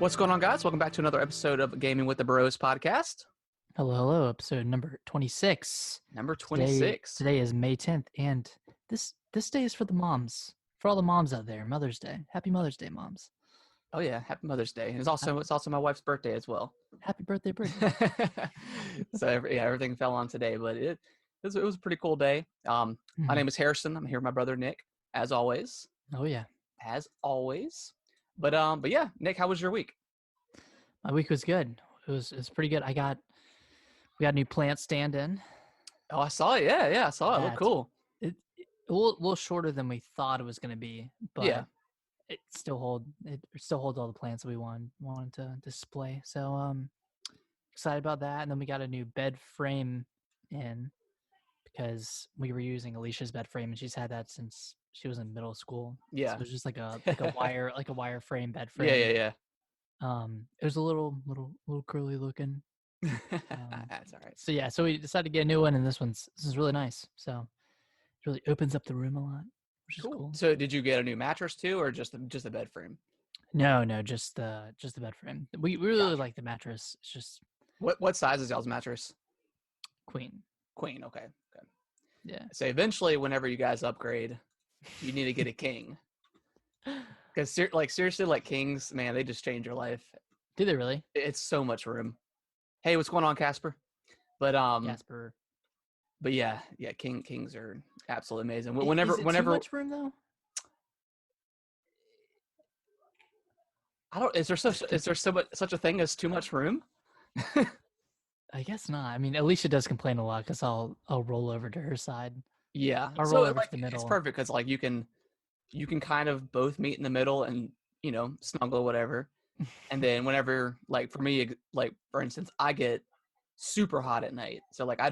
What's going on, guys? Welcome back to another episode of Gaming with the Bros podcast. Hello, episode number 26. Number 26. Today is May 10th, and this day is for the moms. For all the moms out there, Mother's Day. Happy Mother's Day, moms. Oh yeah, happy Mother's Day. And it's also my wife's birthday as well. Happy birthday. So everything fell on today, but it was a pretty cool day. My name is Harrison. I'm here with my brother Nick, as always. Oh yeah. As always. But yeah, Nick, how was your week? My week was good. It was pretty good. We got a new plant stand in. Oh, I saw it. Yeah, I saw it. It looked cool. It a little shorter than we thought it was going to be, but yeah. it still holds all the plants that we wanted to display. So excited about that. And then we got a new bed frame in because we were using Alicia's bed frame, and she's had that since she was in middle school. Yeah. So it was just like a wire frame bed frame. Yeah. It was a little curly looking. That's all right. So we decided to get a new one, and this is really nice. So it really opens up the room a lot, which is cool. So did you get a new mattress too, or just a bed frame? No, just the bed frame. We really like the mattress. It's just what size is y'all's mattress? Queen. Okay. Yeah. So eventually, whenever you guys upgrade, you need to get a king. Because seriously, kings, man, they just change your life. Do they really? It's so much room. Hey, what's going on, Casper? But Casper. But yeah, kings are absolutely amazing. Is it too much room though? Is there such a thing as too much room? I guess not. I mean, Alicia does complain a lot because I'll roll over to her side. Yeah, I'll roll over to the middle. It's perfect because you can kind of both meet in the middle and snuggle whatever. And then whenever, for me, for instance, I get super hot at night, so I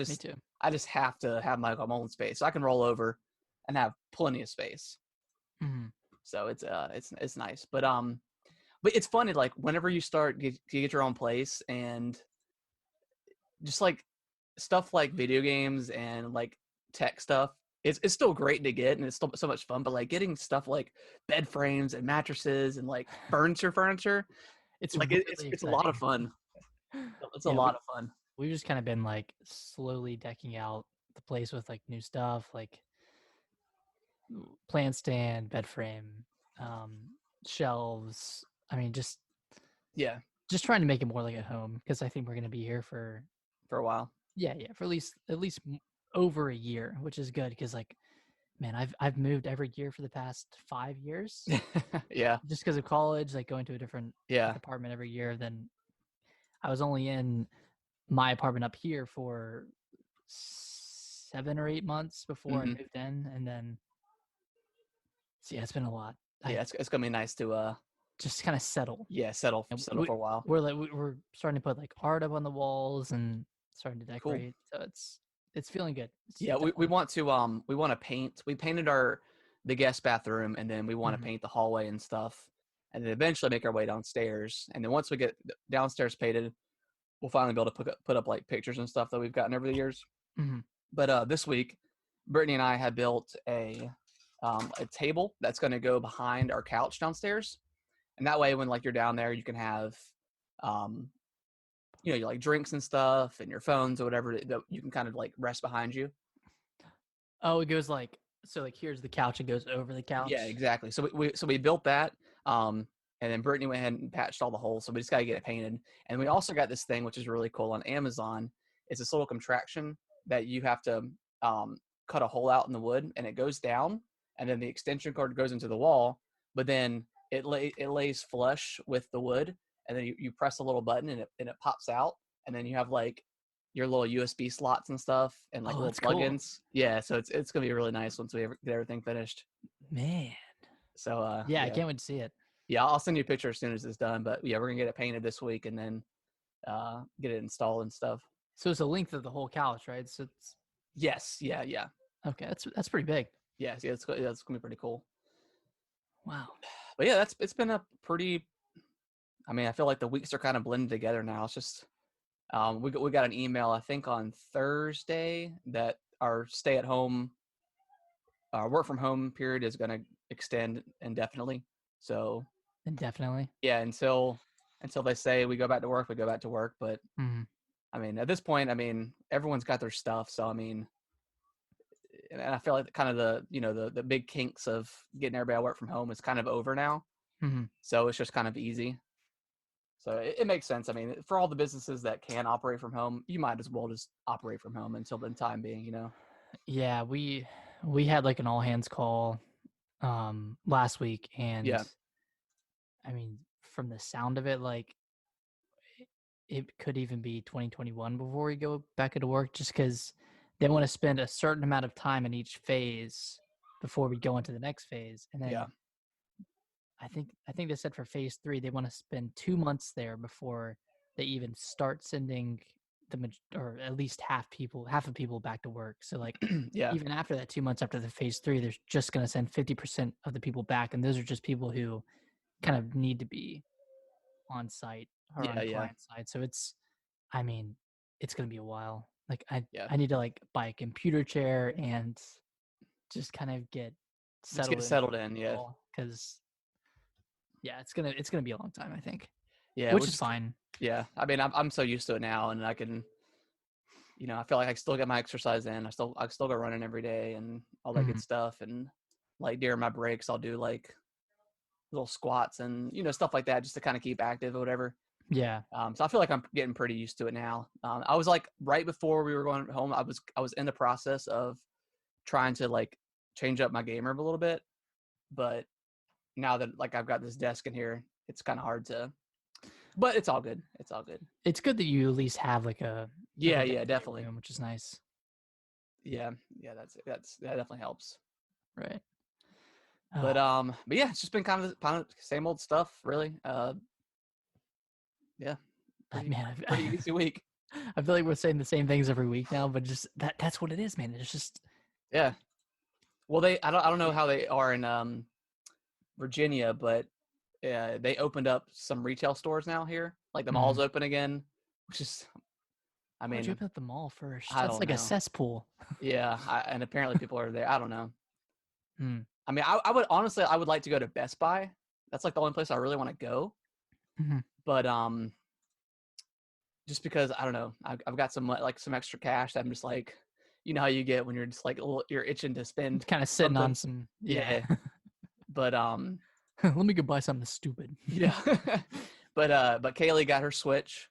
just have to have my own space, so I can roll over and have plenty of space. Mm-hmm. So it's nice, but it's funny whenever you start to get your own place and just stuff like video games and tech stuff. It's still great to get, and it's still so much fun. But getting stuff like bed frames and mattresses and furniture, it's a lot of fun. It's a lot of fun. We've just kind of been slowly decking out the place with new stuff, plant stand, bed frame, shelves. I mean, just trying to make it more like a home, because I think we're going to be here for a while. Yeah, for at least over a year, which is good because man, I've moved every year for the past 5 years. Yeah, just because of college, going to a different apartment every year. Then I was only in my apartment up here for 7 or 8 months before I moved in, and then it's been a lot. It's gonna be nice to just kind of settle. Yeah, settle for a while. We're starting to put art up on the walls and starting to decorate. Cool. So it's feeling good. We want to paint. We painted the guest bathroom, and then we want to paint the hallway and stuff, and then eventually make our way downstairs. And then once we get downstairs painted, we'll finally be able to put up pictures and stuff that we've gotten over the years. Mm-hmm. But this week, Brittany and I have built a table that's going to go behind our couch downstairs, and that way when you're down there, you can have you drinks and stuff and your phones or whatever that you can kind of rest behind you. Oh, it goes here's the couch. It goes over the couch. Yeah, exactly. So we built that, and then Brittany went ahead and patched all the holes. So we just got to get it painted. And we also got this thing, which is really cool, on Amazon. It's this little contraption that you have to cut a hole out in the wood, and it goes down, and then the extension cord goes into the wall, but then it lays flush with the wood. And then you press a little button and it pops out, and then you have your little USB slots and stuff and little plugins. Cool. Yeah, so it's gonna be really nice once we get everything finished. Man. So I can't wait to see it. Yeah, I'll send you a picture as soon as it's done. But yeah, we're gonna get it painted this week and then get it installed and stuff. So it's the length of the whole couch, right? So it's yes, yeah. Okay, that's pretty big. Yeah, it's gonna be pretty cool. Wow. But yeah, it's been a pretty. I mean, I feel like the weeks are kind of blended together now. It's just we got an email, I think, on Thursday that our stay-at-home, work from home period is going to extend indefinitely. So indefinitely. Yeah, until until they say we go back to work, we go back to work. But Mhm. I mean, at this point, I mean, everyone's got their stuff. So I mean, and I feel like kind of the big kinks of getting everybody to work from home is kind of over now. Mhm. So it's just kind of easy. So it makes sense. I mean, for all the businesses that can operate from home, you might as well just operate from home until the time being, you know? Yeah, we had like an all hands call last week, and Yeah. I mean, from the sound of it, like it could even be 2021 before we go back into work, just because they want to spend a certain amount of time in each phase before we go into the next phase. And Yeah. then I think they said for phase 3 they want to spend 2 months there before they even start sending or at least half of people back to work. So like Yeah. even after that 2 months after the phase 3, they're just going to send 50% of the people back, and those are just people who kind of need to be on site or Yeah. on Yeah. client side. So I mean, it's gonna be a while. Like Yeah. I need to like buy a computer chair and just kind of get Just settled get in settled in. Yeah. because yeah, it's gonna be a long time, I think, Yeah. which Which is is, fine. yeah. I mean, I'm so used to it now, and I can, I feel like I still get my exercise in. I still go running every day and all that good Mhm. stuff. And like during my breaks, I'll do like little squats and stuff like that just to kind of keep active or whatever. Yeah. So I feel like I'm getting pretty used to it now. I was like right before we were going home, I was in the process of trying to like change up my game room a little bit, but now that like I've got this desk in here, it's kind of hard to. But it's all good. It's all good. It's good that you at least have like a Yeah, yeah, dedicated definitely. room, which is nice. Yeah, yeah, that definitely helps. Right. But Oh, but yeah, it's just been kind of same old stuff, really. Yeah, pretty man, pretty easy week. I feel like we're saying the same things every week now, but just that's what it is, man. It's just Yeah. Well, I don't know how they are in Virginia, but they opened up some retail stores now here. Like the mall's Mhm. open again, which is, I Why would you mean, open up the mall first? I That's don't like a know. cesspool. Yeah, and apparently people are there. I don't know. Mm. I mean, I would honestly, I would like to go to Best Buy. That's like the only place I really want to go. Mhm. But just because I don't know, I've got some extra cash that I'm just like, how you get when you're just like you're itching to spend Kind of sitting something. on some, yeah. Yeah. But Let me go buy something stupid. yeah. But Kaylee got her Switch.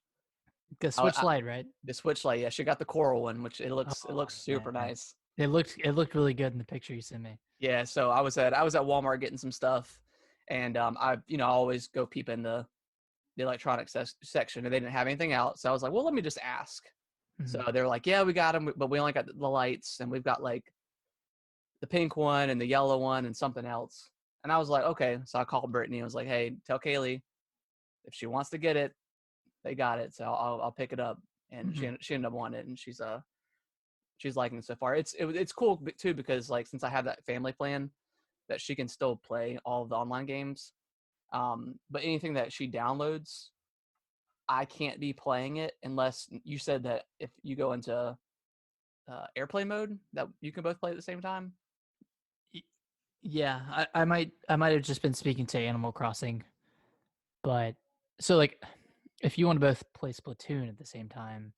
The I, Switch Lite, right? The Switch Lite, yeah, she got the coral one, which it Oh looks super man, nice. it looked really good in the picture you sent me. Yeah, so I was at Walmart getting some stuff, and I always go peep in the electronics section, and they didn't have anything out, so I was like, well, let me just ask. So Mhm. they're like, yeah, we got them, but we only got the lights, and we've got like the pink one and the yellow one and something else. And I was like, okay. So I called Brittany. I was like, hey, tell Kaylee if she wants to get it, they got it. So I'll pick it up. And Mhm. she ended up wanting it, and she's liking it so far. It's cool too because like since I have that family plan, that she can still play all of the online games. But anything that she downloads, I can't be playing it unless you said that if you go into airplane mode, that you can both play at the same time. Y- Yeah, I might have just been speaking to Animal Crossing, but so like if you want to both play Splatoon at the same time,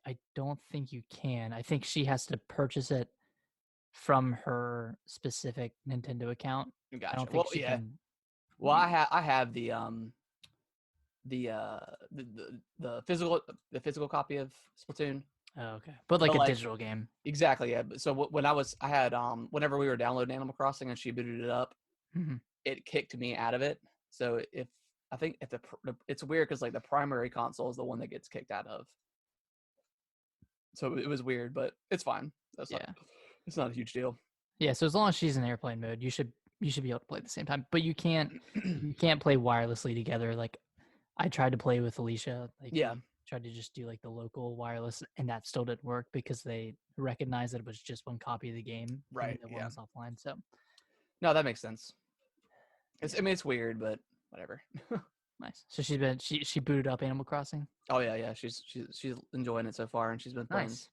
I don't think you can. I think she has to purchase it from her specific Nintendo account. I Gotcha. don't think Well, she yeah. can. Well, I have the physical copy of Splatoon. Oh, okay, but like But a like digital game. exactly, yeah. So when I had whenever we were downloading Animal Crossing and she booted it up, Mhm. it kicked me out of it. So if I think if it's weird because like the primary console is the one that gets kicked out of. So it was weird, but it's fine. Yeah. It's not a huge deal. Yeah, so as long as she's in airplane mode, you should be able to play at the same time. But you can't play wirelessly together. Like I tried to play with Alicia, like Yeah, we tried to just do like the local wireless, and that still didn't work because they recognized that it was just one copy of the game, even right. though one Yeah. was offline. So No, that makes sense. yeah, I mean, it's weird, but whatever. nice. So she booted up Animal Crossing. Oh yeah, yeah. She's enjoying it so far, and she's been playing Nice.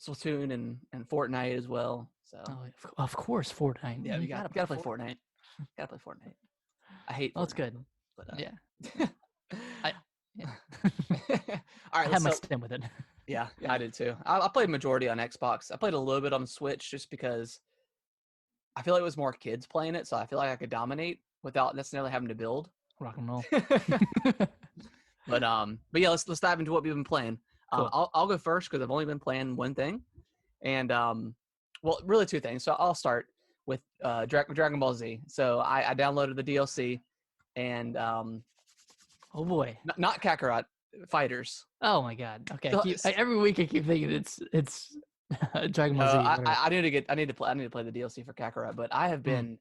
Splatoon and Fortnite as well. So Oh, of course, Fortnite. yeah, You you gotta play gotta play Fortnite. Fortnite. Gotta play Fortnite. I hate Well, it's Fortnite good. though, but Yeah. All I right, had my so stint with it. yeah, I did too. I played majority on Xbox. I played a little bit on Switch just because I feel like it was more kids playing it, so I feel like I could dominate without necessarily having to build. Rock and roll. But yeah, let's dive into what we've been playing. Cool. I'll go first because I've only been playing one thing, and well, really two things. So I'll start with Dragon Ball Z. So I downloaded the DLC, and Oh boy. not Kakarot Fighters. Oh my god. Okay. So, Every week I keep thinking it's Dragon Ball no, Z. I need to play the DLC for Kakarot, but I have been,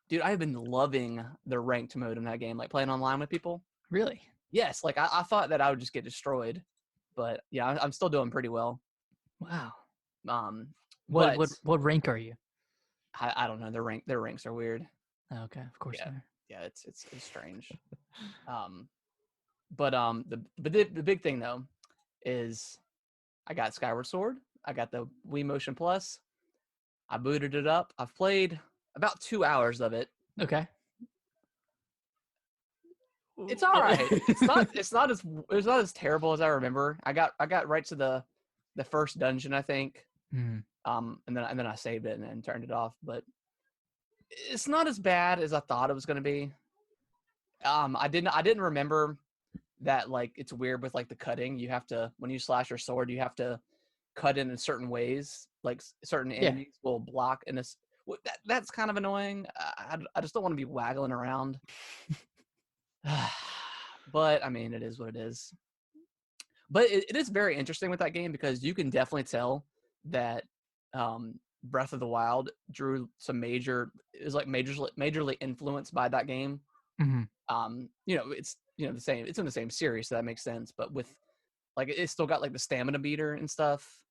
dude, I have been loving the ranked mode in that game, like playing online with people. Really? Yes, like I thought that I would just get destroyed, but yeah, I'm still doing pretty well. Wow. But What rank are you? I don't know. Their ranks are weird. Oh, okay, of course. Yeah. they are. Yeah, it's strange. The big thing though is I got Skyward Sword. I got the Wii Motion Plus. I booted it up. I've played about 2 hours of it. Okay. It's all right. It's not as terrible as I remember. I got right to the first dungeon, I think. Hmm. And then I saved it and turned it off. But it's not as bad as I thought it was going to be. I didn't remember that, like, it's weird with like the cutting. You have to, when you slash your sword, you have to cut in certain ways. Like certain enemies will block, and that's kind of annoying. I just don't want to be waggling around. But I mean, it is what it is. But it is very interesting with that game because you can definitely tell that Breath of the Wild drew some majorly influenced by that game. Mm-hmm. It's the same. It's in the same series, so that makes sense. But with like, it's still got like the stamina meter and stuff.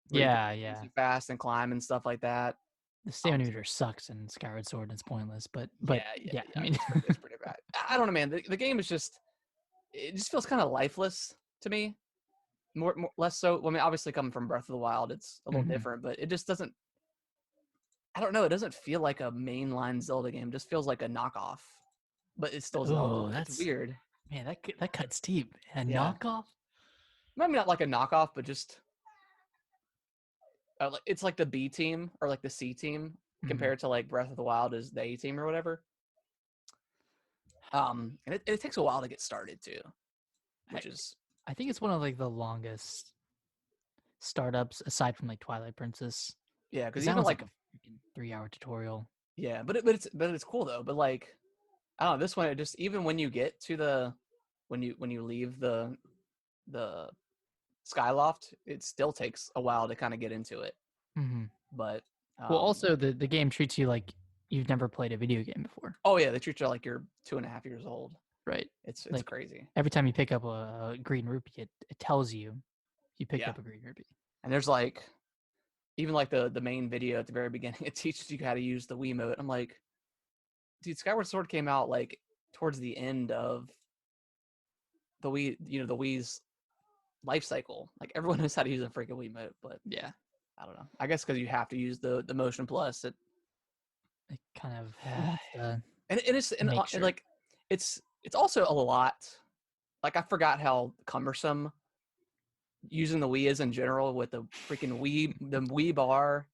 Yeah. Fast and climb and stuff like that. The stamina meter sucks in Skyward Sword and it's pointless. But yeah. I mean, it's pretty bad. I don't know, man. The game is it just feels kind of lifeless to me. More less so. Well, I mean, obviously coming from Breath of the Wild, it's a little different, but it just doesn't. I don't know. It doesn't feel like a mainline Zelda game. It just feels like a knockoff, but it's still Zelda. Oh, that's weird. Man, that cuts deep. A Yeah. knockoff? Maybe not like a knockoff, but just it's like the B team or like the C team compared to like Breath of the Wild is the A team or whatever. And it takes a while to get started too, which is. I think it's one of like the longest startups aside from like Twilight Princess. Yeah, because that even was like a freaking 3-hour tutorial. Yeah, but it's cool though. But like, I don't know, this one, it just, even when you get to when you leave the Skyloft, it still takes a while to kind of get into it. Mm-hmm. But well, also the game treats you like you've never played a video game before. Oh yeah, they treat you like you're 2.5 years old. Right. It's like, crazy. Every time you pick up a green rupee, it tells you picked up a green rupee. And there's like, even like the main video at the very beginning, it teaches you how to use the Wiimote. I'm like, dude, Skyward Sword came out like towards the end of the Wii, the Wii's life cycle. Like, everyone knows how to use a freaking Wiimote, but yeah, I don't know. I guess because you have to use the Motion Plus. It kind of it's also a lot. Like, I forgot how cumbersome using the Wii is in general, with the freaking Wii bar,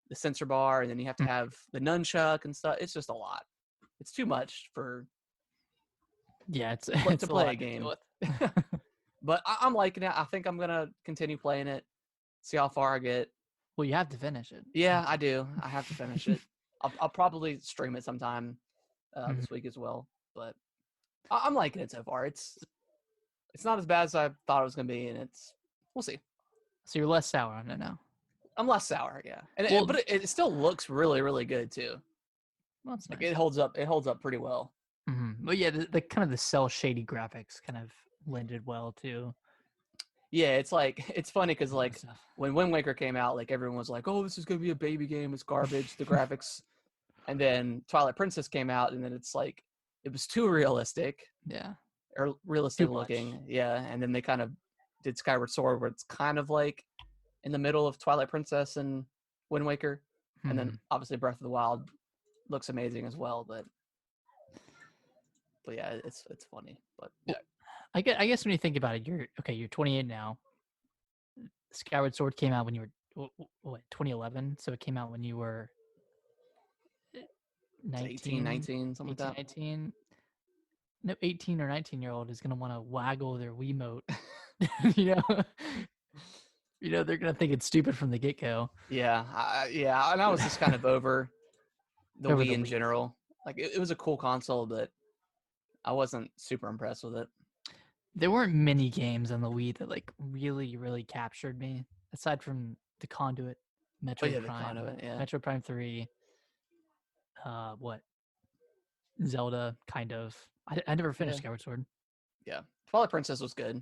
the sensor bar, and then you have to have the nunchuck and stuff. It's just a lot. It's too much for to play a game. But I'm liking it. I think I'm gonna continue playing it, see how far I get. Well, you have to finish it. Yeah, I do. I have to finish it. I'll probably stream it sometime this week as well. But I'm liking it so far. It's not as bad as I thought it was gonna be, and we'll see. So you're less sour on it now. I'm less sour, yeah. But it still looks really, really good too. Well, that's nice. It holds up. It holds up pretty well. Mm-hmm. But yeah, the kind of the cell shady graphics kind of blended well too. Yeah, it's funny because like when Wind Waker came out, like everyone was like, "Oh, this is gonna be a baby game. It's garbage. The graphics." And then Twilight Princess came out, and then it's like it was too realistic. Yeah. Or realistic looking. Yeah, and then they kind of did Skyward Sword, where it's kind of like in the middle of Twilight Princess and Wind Waker, and then obviously Breath of the Wild looks amazing as well. But yeah, it's funny. But yeah. I guess when you think about it, you're 28 now. Skyward Sword came out when you were what 2011, so it came out when you were 18, 19, 19, something like 18, that. 19. No 18 or 19-year-old is gonna want to waggle their Wiimote. you know, they're gonna think it's stupid from the get go. Yeah, yeah, and I was just kind of over the Over Wii the in Wii. general. Like it was a cool console, but I wasn't super impressed with it. There weren't many games on the Wii that like really captured me, aside from the Conduit, Oh Metroid yeah, the Prime, Conduit, yeah, Metroid Prime 3, what Zelda, kind of. I never finished yeah, Skyward Sword. yeah. Twilight Princess was good,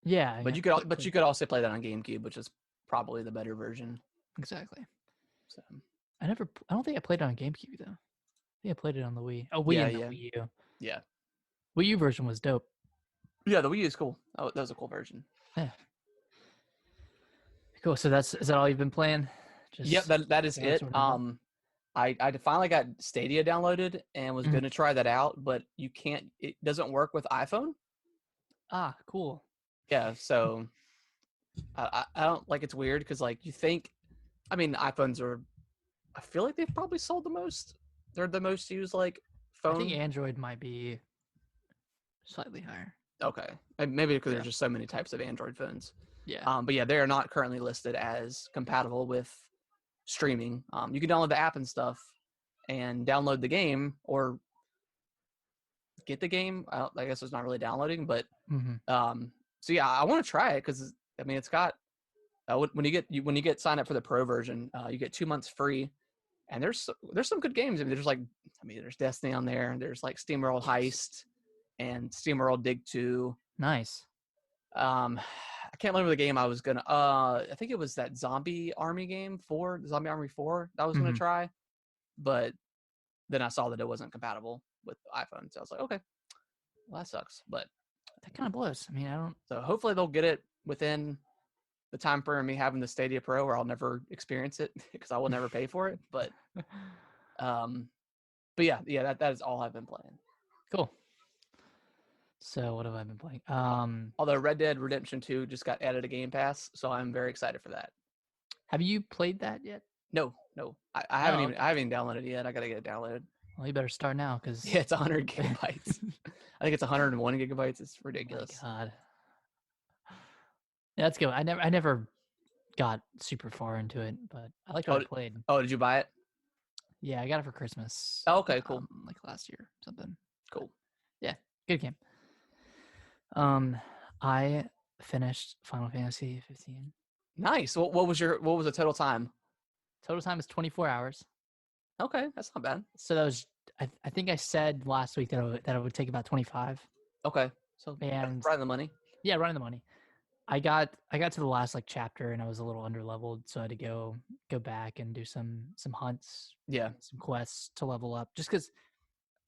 Yeah, but yeah, you could also play that on GameCube, which is probably the better version. exactly. So I don't think I played it on GameCube though. I think I played it on the Wii. Oh, Wii yeah, and the yeah, Wii U. yeah, Wii U version was dope. yeah. The Wii is cool. Oh, that was a cool version. Yeah. Cool. So is that all you've been playing? Yep, that is Skyward it. Sword and that? I finally got Stadia downloaded and was Mhm. going to try that out, but you can't. It doesn't work with iPhone. Ah, cool. Yeah, so I don't like. It's weird because like you think, I mean, iPhones are. I feel like they've probably sold the most. They're the most used like I think phone. Android might be slightly higher. Okay, maybe because Yeah. there's just so many types of Android phones. Yeah. But yeah, they are not currently listed as compatible with streaming. You can download the app and stuff, and download the game or get the game. I guess it's not really downloading, but Mm-hmm. so yeah, I want to try it because I mean it's got when you get signed up for the pro version, you get 2 months free, and there's some good games. I mean, there's Destiny on there. There's like SteamWorld Heist and SteamWorld Dig 2. Nice. I can't remember the game I was gonna. I think it was that Zombie Army game 4, Zombie Army 4. That I was gonna Mhm. try, but then I saw that it wasn't compatible with iPhone, so I was like, okay, well that sucks. But That kind of blows. I mean, I don't. so hopefully they'll get it within the time frame of me having the Stadia Pro, where I'll never experience it because I will never pay for it. Um, but yeah, that is all I've been playing. Cool. So what have I been playing? Although Red Dead Redemption 2 just got added to Game Pass, so I'm very excited for that. Have you played that yet? No, I haven't even downloaded it yet. I gotta get it downloaded. Well, you better start now because Yeah, it's 100 gigabytes. I think it's 101 gigabytes. It's ridiculous. Oh my God. Yeah, that's good. I never got super far into it, but I liked what I played. Oh, did you buy it? Yeah, I got it for Christmas. Oh, okay, cool. Like last year, something. Cool. Yeah, good game. I finished Final Fantasy 15. Nice. What was the total time? Total time is 24 hours. Okay, that's not bad. So that was I think I said last week that it would take about 25. Okay, so And right in the money. Yeah, right in the money. I got to the last like chapter and I was a little underleveled, so I had to go back and do some hunts, Yeah, some quests to level up. Just because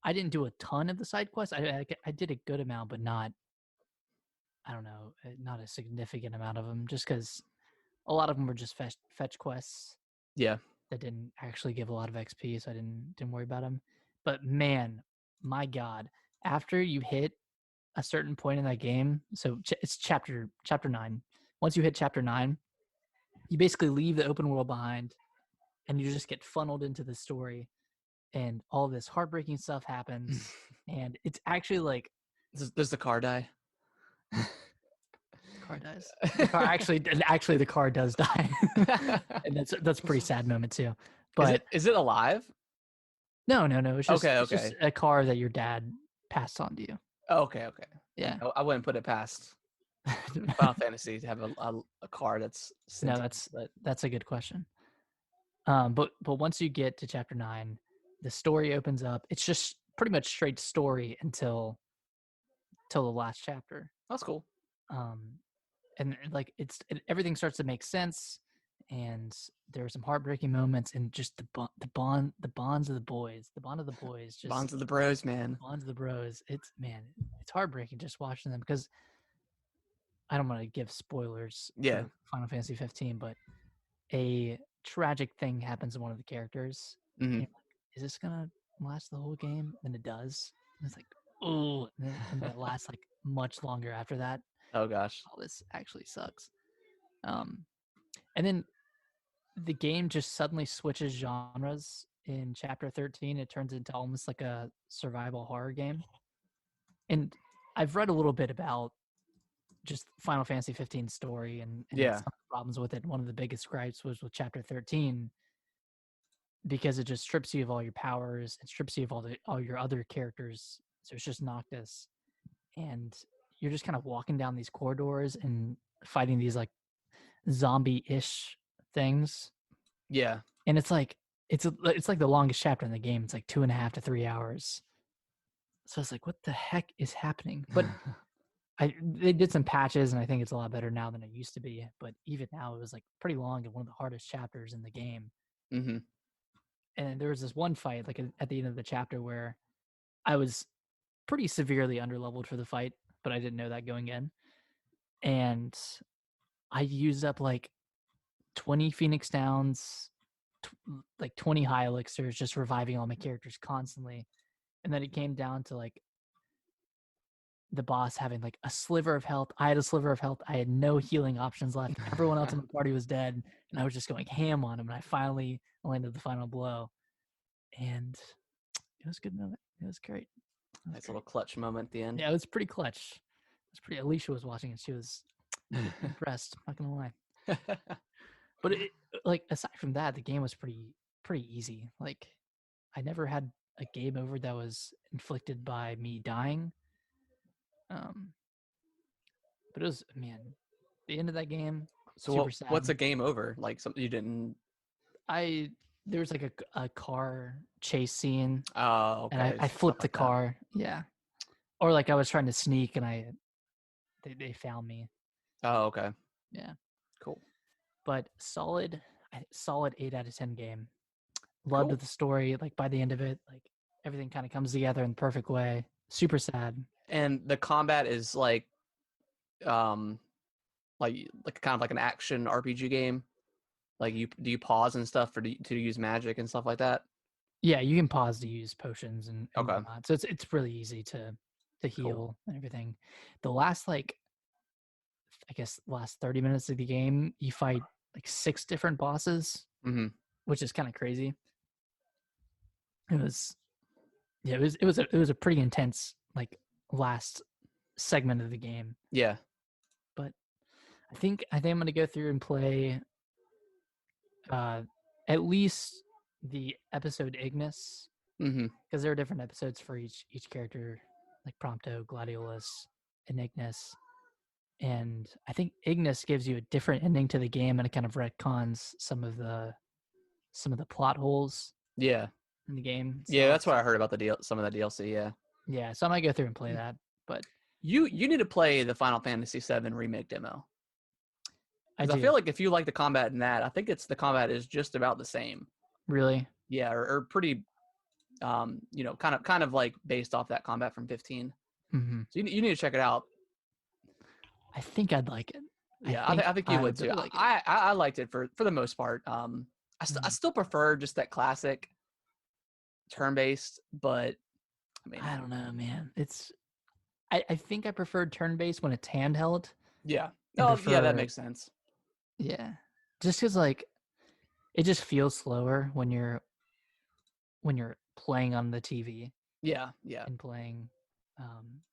I didn't do a ton of the side quests, I did a good amount, but not, I don't know, not a significant amount of them. Just because a lot of them were just fetch quests. Yeah, that didn't actually give a lot of XP, so I didn't worry about them. But man, my God, after you hit a certain point in that game, so it's chapter 9. Once you hit chapter 9, you basically leave the open world behind, and you just get funneled into the story, and all this heartbreaking stuff happens, and it's actually like, does the car die? The car dies. The car actually the car does die, and that's a pretty sad moment too. But is it alive? No. It's just, okay. It's just a car that your dad passed on to you. Okay. Yeah. I wouldn't put it past Final Fantasy to have a car that's sentient, that's a good question. But once you get to chapter 9, the story opens up. It's just pretty much straight story until the last chapter. That's cool. And like everything starts to make sense, and there are some heartbreaking moments, and just the bonds of the boys, just Bonds of the bros, man. Bonds of the bros. It's heartbreaking just watching them, because I don't want to give spoilers for Final Fantasy 15, but a tragic thing happens to one of the characters. Mm-hmm. And you're like, is this gonna last the whole game? And it does. And it's like, oh, and that lasts like much longer after that. Oh gosh. Oh, this actually sucks. And then the game just suddenly switches genres in chapter 13. It turns into almost like a survival horror game. And I've read a little bit about just Final Fantasy 15 story and Yeah. some problems with it. One of the biggest gripes was with chapter 13 because it just strips you of all your powers and strips you of all your other characters. So it's just Noctis. And you're just kind of walking down these corridors and fighting these like zombie-ish things. Yeah. And it's like it's like the longest chapter in the game. It's like 2.5 to 3 hours. So it's like, what the heck is happening? But they did some patches, and I think it's a lot better now than it used to be. But even now, it was like pretty long and one of the hardest chapters in the game. Mm-hmm. And there was this one fight, like at the end of the chapter, where I was pretty severely underleveled for the fight, but I didn't know that going in. And I used up like 20 Phoenix Downs, like 20 high elixirs, just reviving all my characters constantly. And then it came down to like the boss having like a sliver of health. I had a sliver of health. I had no healing options left. Everyone else in the party was dead, and I was just going ham on him. And I finally landed the final blow, and it was a good moment. It was great. Nice little clutch moment at the end. Yeah, it was pretty clutch. It was pretty. Alicia was watching it. She was impressed. Not gonna lie. But like aside from that, the game was pretty easy. Like I never had a game over that was inflicted by me dying. But it was, man, the end of that game. So what's a game over? Like something you didn't? There was like a car chase scene. Oh, okay. And I flipped the car. Yeah. Or like I was trying to sneak and they found me. Oh, okay. Yeah. Cool. But solid 8 out of 10 game. Loved the story. Like by the end of it, like everything kind of comes together in the perfect way. Super sad. And the combat is like kind of like an action RPG game. Like do you pause and stuff to use magic and stuff like that? Yeah, you can pause to use potions and Okay. whatnot. So it's really easy to heal and everything. The last I guess last 30 minutes of the game, you fight like 6 different bosses, which is kind of crazy. It was a pretty intense like last segment of the game. Yeah. But I think I'm gonna go through and play at least the episode Ignis, because there are different episodes for each character, like Prompto, Gladiolus, and Ignis. And I think Ignis gives you a different ending to the game, and it kind of retcons some of the plot holes. Yeah. In the game. So yeah, that's what I heard about some of the DLC. Yeah. Yeah, so I might go through and play that. But you need to play the Final Fantasy VII remake demo. I feel like if you like the combat in that, I think the combat is just about the same. Really? Yeah, or pretty, kind of like based off that combat from 15. Mm-hmm. So you need to check it out. I think I'd like it. Yeah, I think you would too. Like I liked it for the most part. I still prefer just that classic turn-based, but I mean, I don't know, man. I think I preferred turn-based when it's handheld. Yeah. Oh, yeah, that makes sense. Yeah, just because like it just feels slower when you're playing on the TV. Yeah, yeah. And playing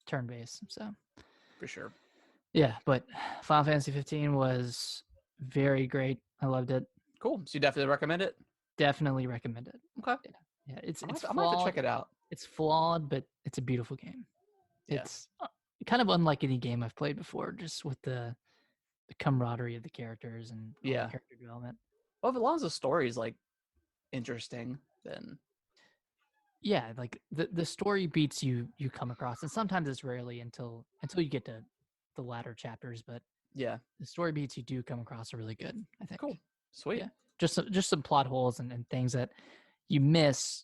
turn-based, so for sure. Yeah, but Final Fantasy 15 was very great. I loved it. Cool. So you definitely recommend it? Definitely recommend it. Okay. Yeah, it's I might have to check it out. It's flawed, but it's a beautiful game. Yeah. It's kind of unlike any game I've played before, just with the camaraderie of the characters and the character development. Well, if as long as the story is like interesting, then yeah, like the story beats you come across, and sometimes it's rarely until you get to the latter chapters, but yeah, the story beats you do come across are really good, I think. Cool. Sweet. Yeah. Just some plot holes and things that you miss,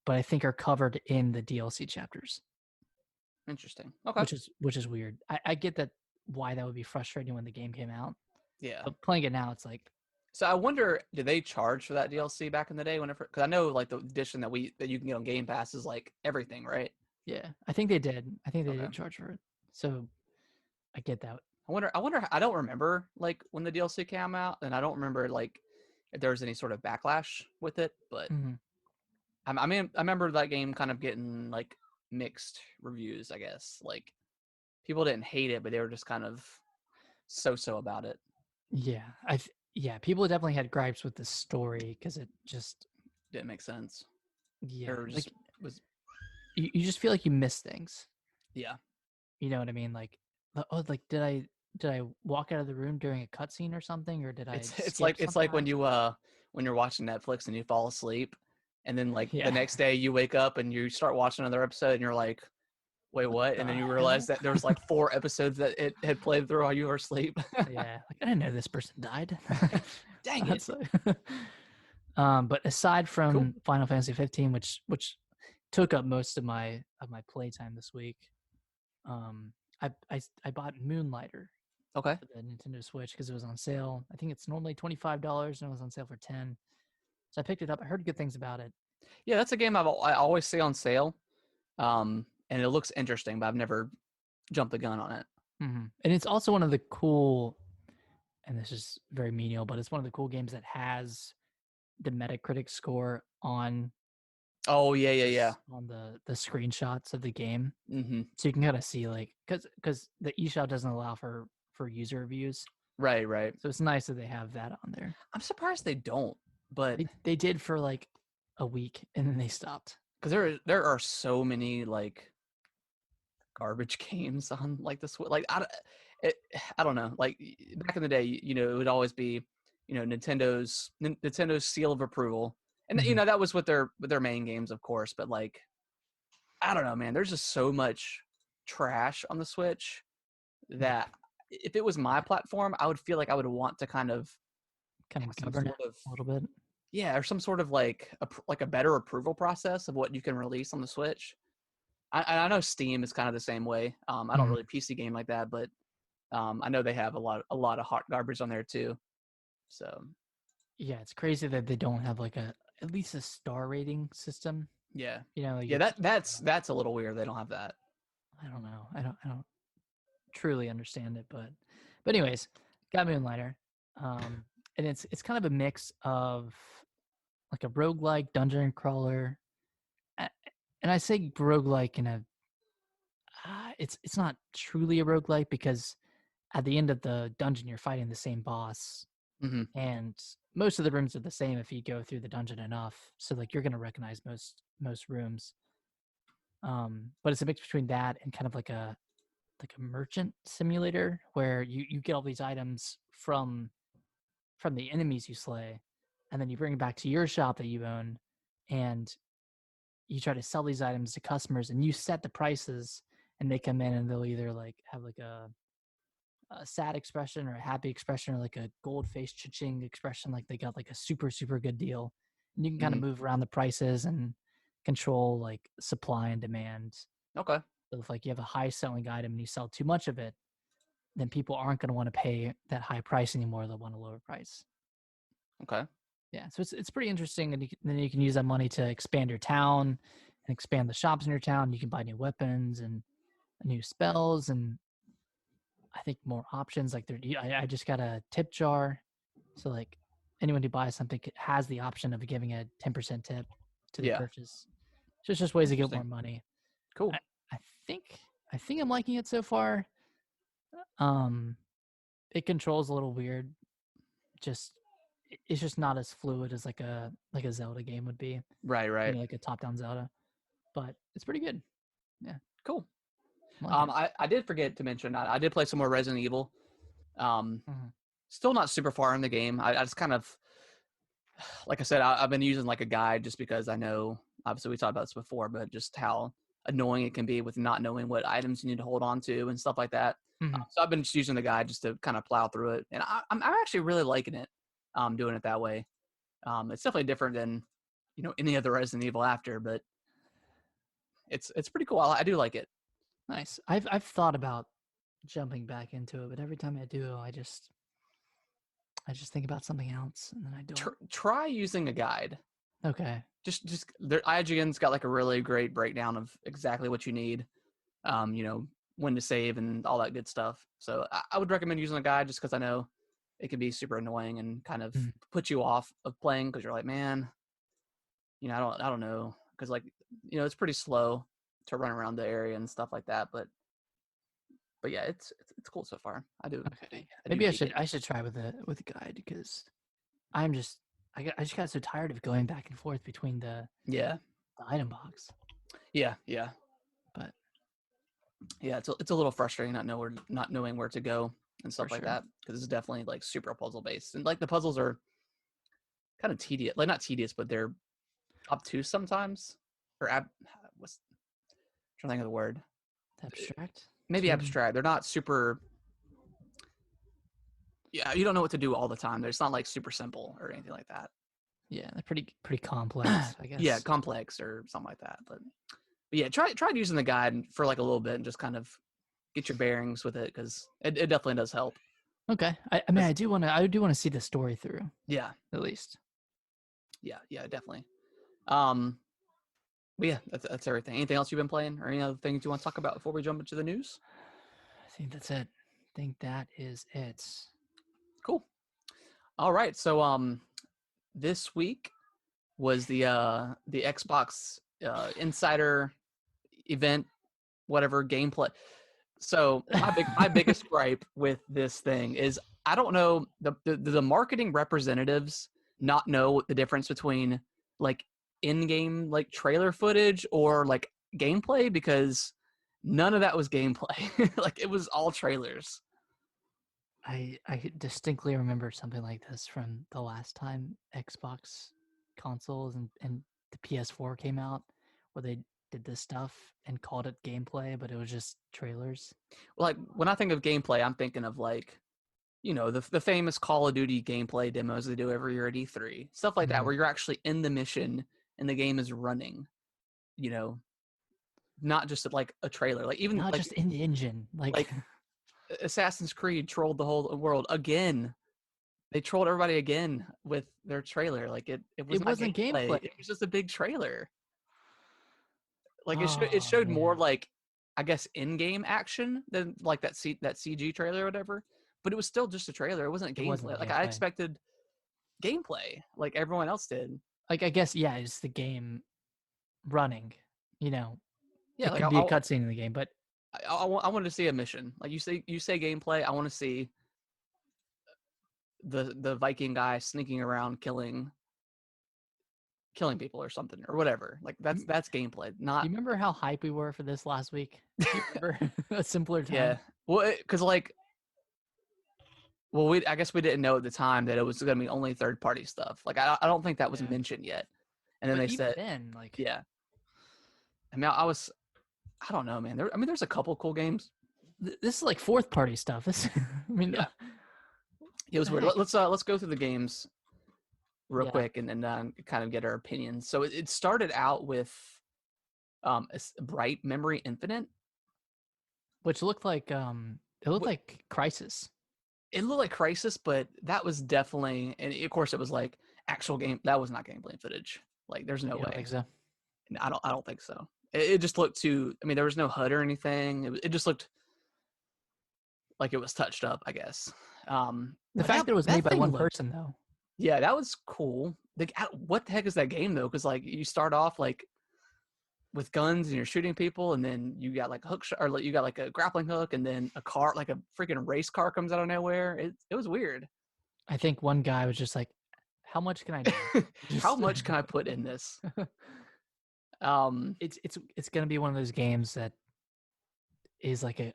but I think are covered in the DLC chapters. Interesting. Okay. Which is weird. I get that why that would be frustrating when the game came out. Yeah. But playing it now, it's like. So I wonder, did they charge for that DLC back in the day? Because I know like the edition that you can get on Game Pass is like everything, right? Yeah, I think they did. I think they did charge for it. So I get that. I wonder. I don't remember like when the DLC came out, and I don't remember like if there was any sort of backlash with it. But Mhm. I mean, I remember that game kind of getting like mixed reviews. I guess like people didn't hate it, but they were just kind of so about it. Yeah, yeah, people definitely had gripes with the story because it just Didn't make sense. yeah, Or just like was you just feel like you miss things. yeah. You know what I mean? Like, oh, like did I walk out of the room during a cutscene or something, or did I skip It's something? like when you're watching Netflix and you fall asleep, and then like the Yeah. next day you wake up and you start watching another episode and you're like, wait, What what? And the then you realize hell? that there was like 4 episodes that it had played through while you were asleep. Yeah, like I didn't know this person died. Dang it! That's but aside Cool. from Final Fantasy 15, which took up most of my playtime this week, um, I bought Moonlighter Okay. for the Nintendo Switch because it was on sale. I think it's normally $25 and it was on sale for 10. So I picked it up. I heard good things about it. Yeah, that's a game I always see on sale. And it looks interesting, but I've never jumped the gun on it. And it's also one of the cool, and this is very menial, but it's one of the cool games that has the Metacritic score on Oh yeah. on the screenshots of the game, Mm-hmm. so you can kind of see like because the eShop doesn't allow for user reviews, Right. so it's nice that they have that on there. I'm surprised they don't, but They did for like a week and then they stopped. because there are so many like garbage games on like this like I don't know like back in the day it would always be Nintendo's seal of approval, and Mhm. that was with their main games, of course, but like I don't know, man, there's just so much trash on the Switch Yeah, that if it was my platform I would feel like I would want to kind of kind have of some govern it sort of a little bit. yeah, or some sort of like a better approval process of what you can release on the Switch. I know Steam is kind of the same way. I don't Mhm. really PC game like that, but I know they have a lot of hot garbage on there too. So Yeah, it's crazy that they don't have like a at least a star rating system. yeah, You know, yeah, you that's a little weird. They don't have that. I don't know. I don't truly understand it, but anyways, got Moonlighter. And it's kind of a mix of like a roguelike dungeon crawler. a- And I say roguelike in a it's not truly a roguelike because at the end of the dungeon you're fighting the same boss Hmm. and most of the rooms are the same if you go through the dungeon enough. So like you're gonna recognize most rooms. But it's a mix between that and kind of like a merchant simulator where you get all these items from the enemies you slay, and then you bring it back to your shop that you own, and you try to sell these items to customers, and you set the prices, and they come in and they'll either like have like a sad expression or a happy expression or like a gold face cha-ching expression, like they got like a super good deal, and you can kind of Hmm. move around the prices and control like supply and demand. Okay. So if like you have a high selling item and you sell too much of it, then people aren't going to want to pay that high price anymore. They'll want a lower price. Okay. Yeah, so it's pretty interesting, and then you can use that money to expand your town and expand the shops in your town. You can buy new weapons and new spells, and I think more options. Like I just got a tip jar, so like anyone who buys something has the option of giving a 10% tip to the Yeah. purchase. So it's just ways to get more Interesting. money. Cool. I, I think I think I'm liking it so far. Um, it controls a little weird. Just it's just not as fluid as like a Zelda game would be. Right. Like a top-down Zelda, but it's pretty good. Yeah, Cool. I'm liking it. I did forget to mention I did play some more Resident Evil. Um, Mhm. Still not super far in the game. I just kind of like I said, I've been using like a guide just because I know, obviously we talked about this before, but just how annoying it can be with not knowing what items you need to hold on to and stuff like that. Mhm. So I've been just using the guide just to kind of plow through it, and I'm actually really liking it. Doing it that way. It's definitely different than any other Resident Evil after, but it's pretty cool. I do like it. Nice. I've thought about jumping back into it, but every time I do, I just think about something else, and then I don't. Try using a guide. Okay. Just their IGN's got like a really great breakdown of exactly what you need. You know, when to save and all that good stuff. So I would recommend using a guide just because I know it can be super annoying and kind of put you off of playing because you're like, man, I don't know, because like it's pretty slow to run around the area and stuff like that. But yeah, it's cool so far. Okay. Maybe I should try with a guide because I just got so tired of going back and forth between the item box. Yeah. But yeah, it's a little frustrating not knowing where to go and stuff like that, because it's definitely like super puzzle based, and like the puzzles are kind of tedious, like not tedious, but they're obtuse sometimes, or what's I'm trying to think of the word. Abstract. Maybe abstract. They're not super. Yeah, you don't know what to do all the time. It's not like super simple or anything like that. Yeah, they're pretty complex, I guess. Yeah, complex or something like that. But yeah, try using the guide for like a little bit and just kind of get your bearings with it, because it definitely does help. Okay. I mean, I do want to see the story through. Yeah. At least. Yeah, definitely. But yeah, that's everything. Anything else you've been playing, or any other things you want to talk about before we jump into the news? I think that's it. I think that is it. Cool. All right. So this week was the Xbox Insider event, whatever gameplay. So my biggest gripe with this thing is I don't know, the marketing representatives not know the difference between like in-game like trailer footage or like gameplay, because none of that was gameplay. Like it was all trailers. I distinctly remember something like this from the last time Xbox consoles and the PS4 came out, where they did this stuff and called it gameplay, but it was just trailers. Like when I think of gameplay, I'm thinking of like, the famous Call of Duty gameplay demos they do every year at E3, stuff like that, where you're actually in the mission and the game is running. Not just like a trailer, like even not like, just in the engine, like Assassin's Creed trolled the whole world again. They trolled everybody again with their trailer. Like it wasn't gameplay. It was just a big trailer. Like it showed more like, I guess, in-game action than like that CG trailer or whatever. But it was still just a trailer. It wasn't gameplay. Like I expected gameplay, like everyone else did. Like I guess it's the game running. Yeah, it could be a cutscene in the game, but I wanted to see a mission. Like you say gameplay. I want to see the Viking guy sneaking around killing people or something or whatever. Like that's gameplay. Not. Do you remember how hype we were for this last week? Do you remember a simpler time? Yeah. Well, because I guess we didn't know at the time that it was going to be only third-party stuff. Like I don't think that was mentioned yet. And then they said, yeah. I mean, I don't know, man. There's a couple cool games. This is like fourth-party stuff. Yeah. It was weird. Let's go through the games real quick and then kind of get our opinions. So it started out with Bright Memory Infinite, which looked like Crysis. It looked like Crysis, but that was definitely, and of course it was like actual game. That was not gameplay footage. Like there's no way. Don't think so? I don't think so. It just looked too. I mean, there was no HUD or anything. It just looked like it was touched up, I guess. The fact that it was made by one person, though. Yeah, that was cool. What the heck is that game though? Because like you start off like with guns and you're shooting people, and then you got like you got like a grappling hook, and then a car, like a freaking race car, comes out of nowhere. It was weird. I think one guy was just like, "How much can I do? How much can I put in this?" It's gonna be one of those games that is like a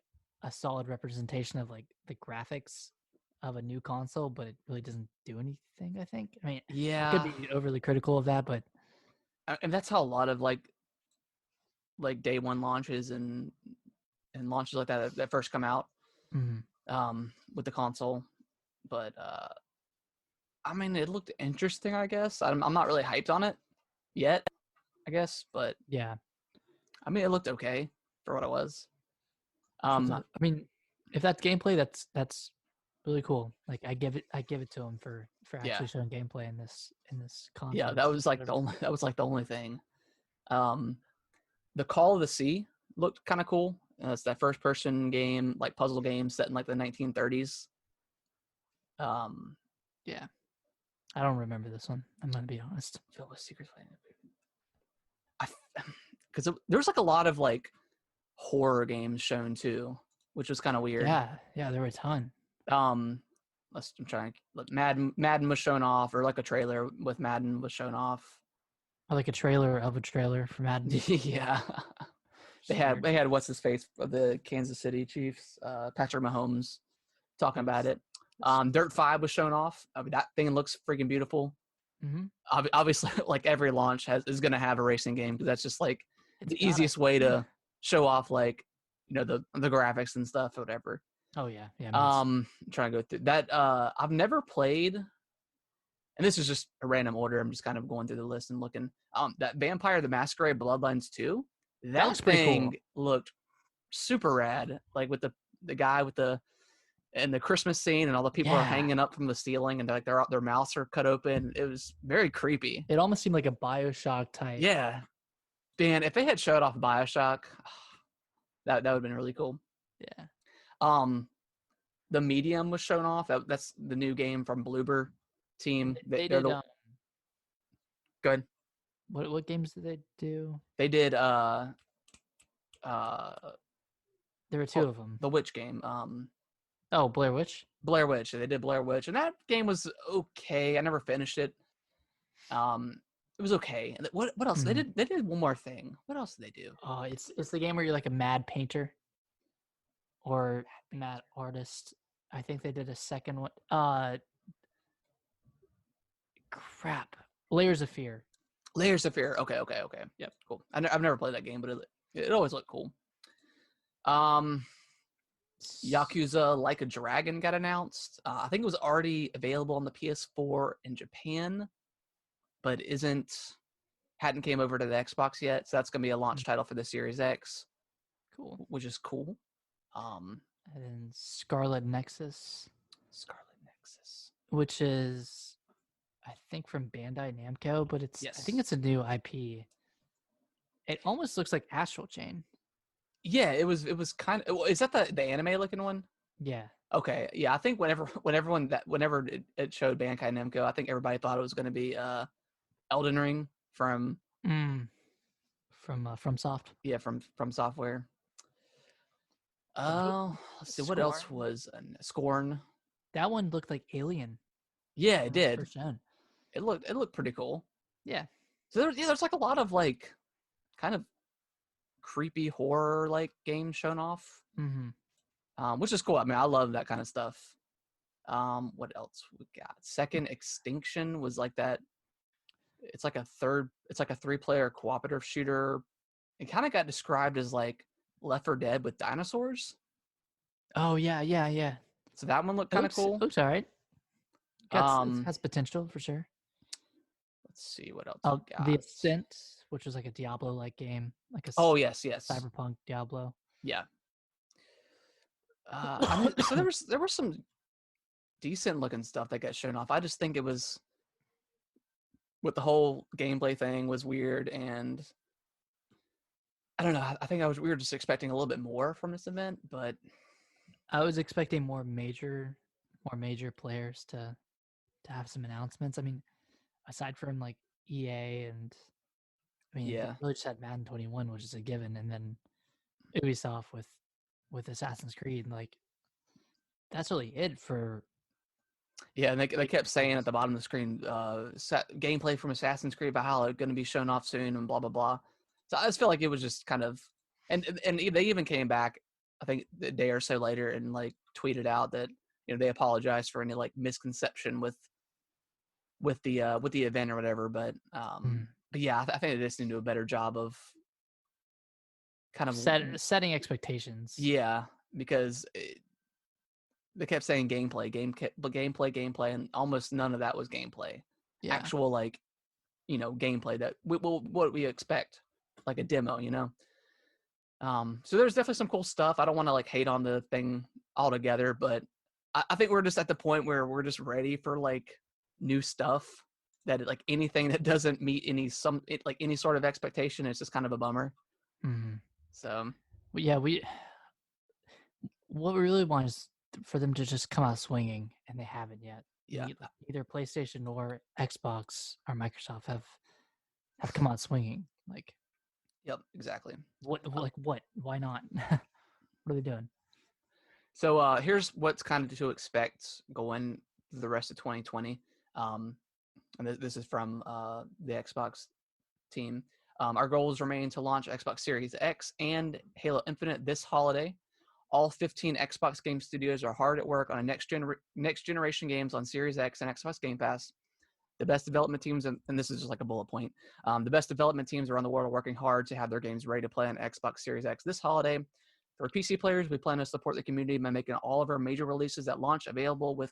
solid representation of like the graphics of a new console, but it really doesn't do anything. I think. I mean, I could be overly critical of that, but and that's how a lot of like day one launches and launches like that first come out with the console. But I mean, it looked interesting, I guess. I'm not really hyped on it yet, I guess, but yeah, I mean, it looked okay for what it was. I mean, if that's gameplay, that's really cool. Like I give it to him for actually showing gameplay in this content. Yeah, that was like the only thing. The Call of the Sea looked kind of cool. It's that first-person game, like puzzle game set in like the 1930s. Yeah. I don't remember this one. I'm gonna be honest. Filled with secrets. Because there was like a lot of like horror games shown too, which was kind of weird. Yeah, there were a ton. I'm trying. Madden was shown off, or like a trailer with Madden was shown off. Or like a trailer of a trailer for Madden. Yeah. They had what's his face of the Kansas City Chiefs, Patrick Mahomes, talking about it. Dirt 5 was shown off. I mean, that thing looks freaking beautiful. Mm-hmm. Obviously, like every launch is going to have a racing game because that's just like the easiest way to show off, like, you know, the graphics and stuff or whatever. Oh yeah. I'm trying to go through that. I've never played, and this is just a random order. I'm just kind of going through the list and looking. That Vampire the Masquerade Bloodlines 2. That looks pretty thing cool. looked super rad. Like with the guy with the Christmas scene and all the people are hanging up from the ceiling and their mouths are cut open. It was very creepy. It almost seemed like a BioShock type. Yeah. Man, if they had showed off BioShock, that would have been really cool. Yeah. The Medium was shown off. That's the new game from Bloober team. They did. Go ahead. What games did they do? They did there were two of them. The Witch game. Blair Witch. Blair Witch. They did Blair Witch, and that game was okay. I never finished it. It was okay. What else? Mm-hmm. They did one more thing. What else did they do? It's the game where you're like a mad painter or mad artist. I think they did a second one. Crap. Layers of Fear. Layers of Fear. Okay. Yep, cool. I've never played that game, but it always looked cool. Yakuza Like a Dragon got announced. I think it was already available on the PS4 in Japan, but hadn't came over to the Xbox yet. So that's gonna be a launch title for the Series X. Cool. Which is cool. And then Scarlet Nexus. Scarlet Nexus. Which is, I think, from Bandai Namco, but I think it's a new IP. It almost looks like Astral Chain. Yeah, it was kind of. Is that the anime looking one? Yeah. Okay. Yeah, I think whenever it showed Bandai Namco, I think everybody thought it was going to be Elden Ring from Soft. Yeah, from Software. Let's see what else was Scorn. That one looked like Alien. Yeah, it did. It looked pretty cool. Yeah. So there's like a lot of like kind of creepy horror like games shown off. Mm-hmm. Which is cool. I mean, I love that kind of stuff. What else we got? Second Extinction was like that. It's like a 3-player cooperative shooter. It kind of got described as like Left 4 Dead with dinosaurs. Oh yeah. So that one looked kind of cool. Looks all right. Has potential for sure. Let's see what else. We got. The Ascent, which was like a Diablo-like game, like a yes, Cyberpunk Diablo. Yeah. So there was some decent looking stuff that got shown off. I just think it was with the whole gameplay thing was weird, and I don't know. I think we were just expecting a little bit more from this event, but I was expecting more major players to have some announcements. I mean, aside from like EA and they really just had Madden 21, which is a given, and then Ubisoft with Assassin's Creed. Like, that's really it for. Yeah, and they kept saying at the bottom of the screen, gameplay from Assassin's Creed Valhalla going to be shown off soon, and blah blah blah. So I just feel like it was just kind of, and they even came back, I think a day or so later, and like tweeted out that they apologized for any like misconception with the event or whatever. But yeah, I think they just need to do a better job of kind of setting expectations. Yeah, because they kept saying gameplay, and almost none of that was gameplay. Yeah. Actual like, gameplay that what we expect, like a demo, So there's definitely some cool stuff. I don't want to like hate on the thing altogether, but I think we're just at the point where we're just ready for like new stuff. That like anything that doesn't meet any sort of expectation is just kind of a bummer. Mm-hmm. So yeah, what we really want is for them to just come out swinging, and they haven't yet. Yeah. Either PlayStation or Xbox or Microsoft have come out swinging. Like Yep, exactly. what? Like what? Why not? What are they doing? So here's what's kind of to expect going through the rest of 2020. And this is from the Xbox team. Our goals remain to launch Xbox Series X and Halo Infinite this holiday. All 15 Xbox game studios are hard at work on a next generation games on Series X and Xbox Game Pass. The best development teams, and this is just like a bullet point, the best development teams around the world are working hard to have their games ready to play on Xbox Series X this holiday. For PC players, we plan to support the community by making all of our major releases at launch available with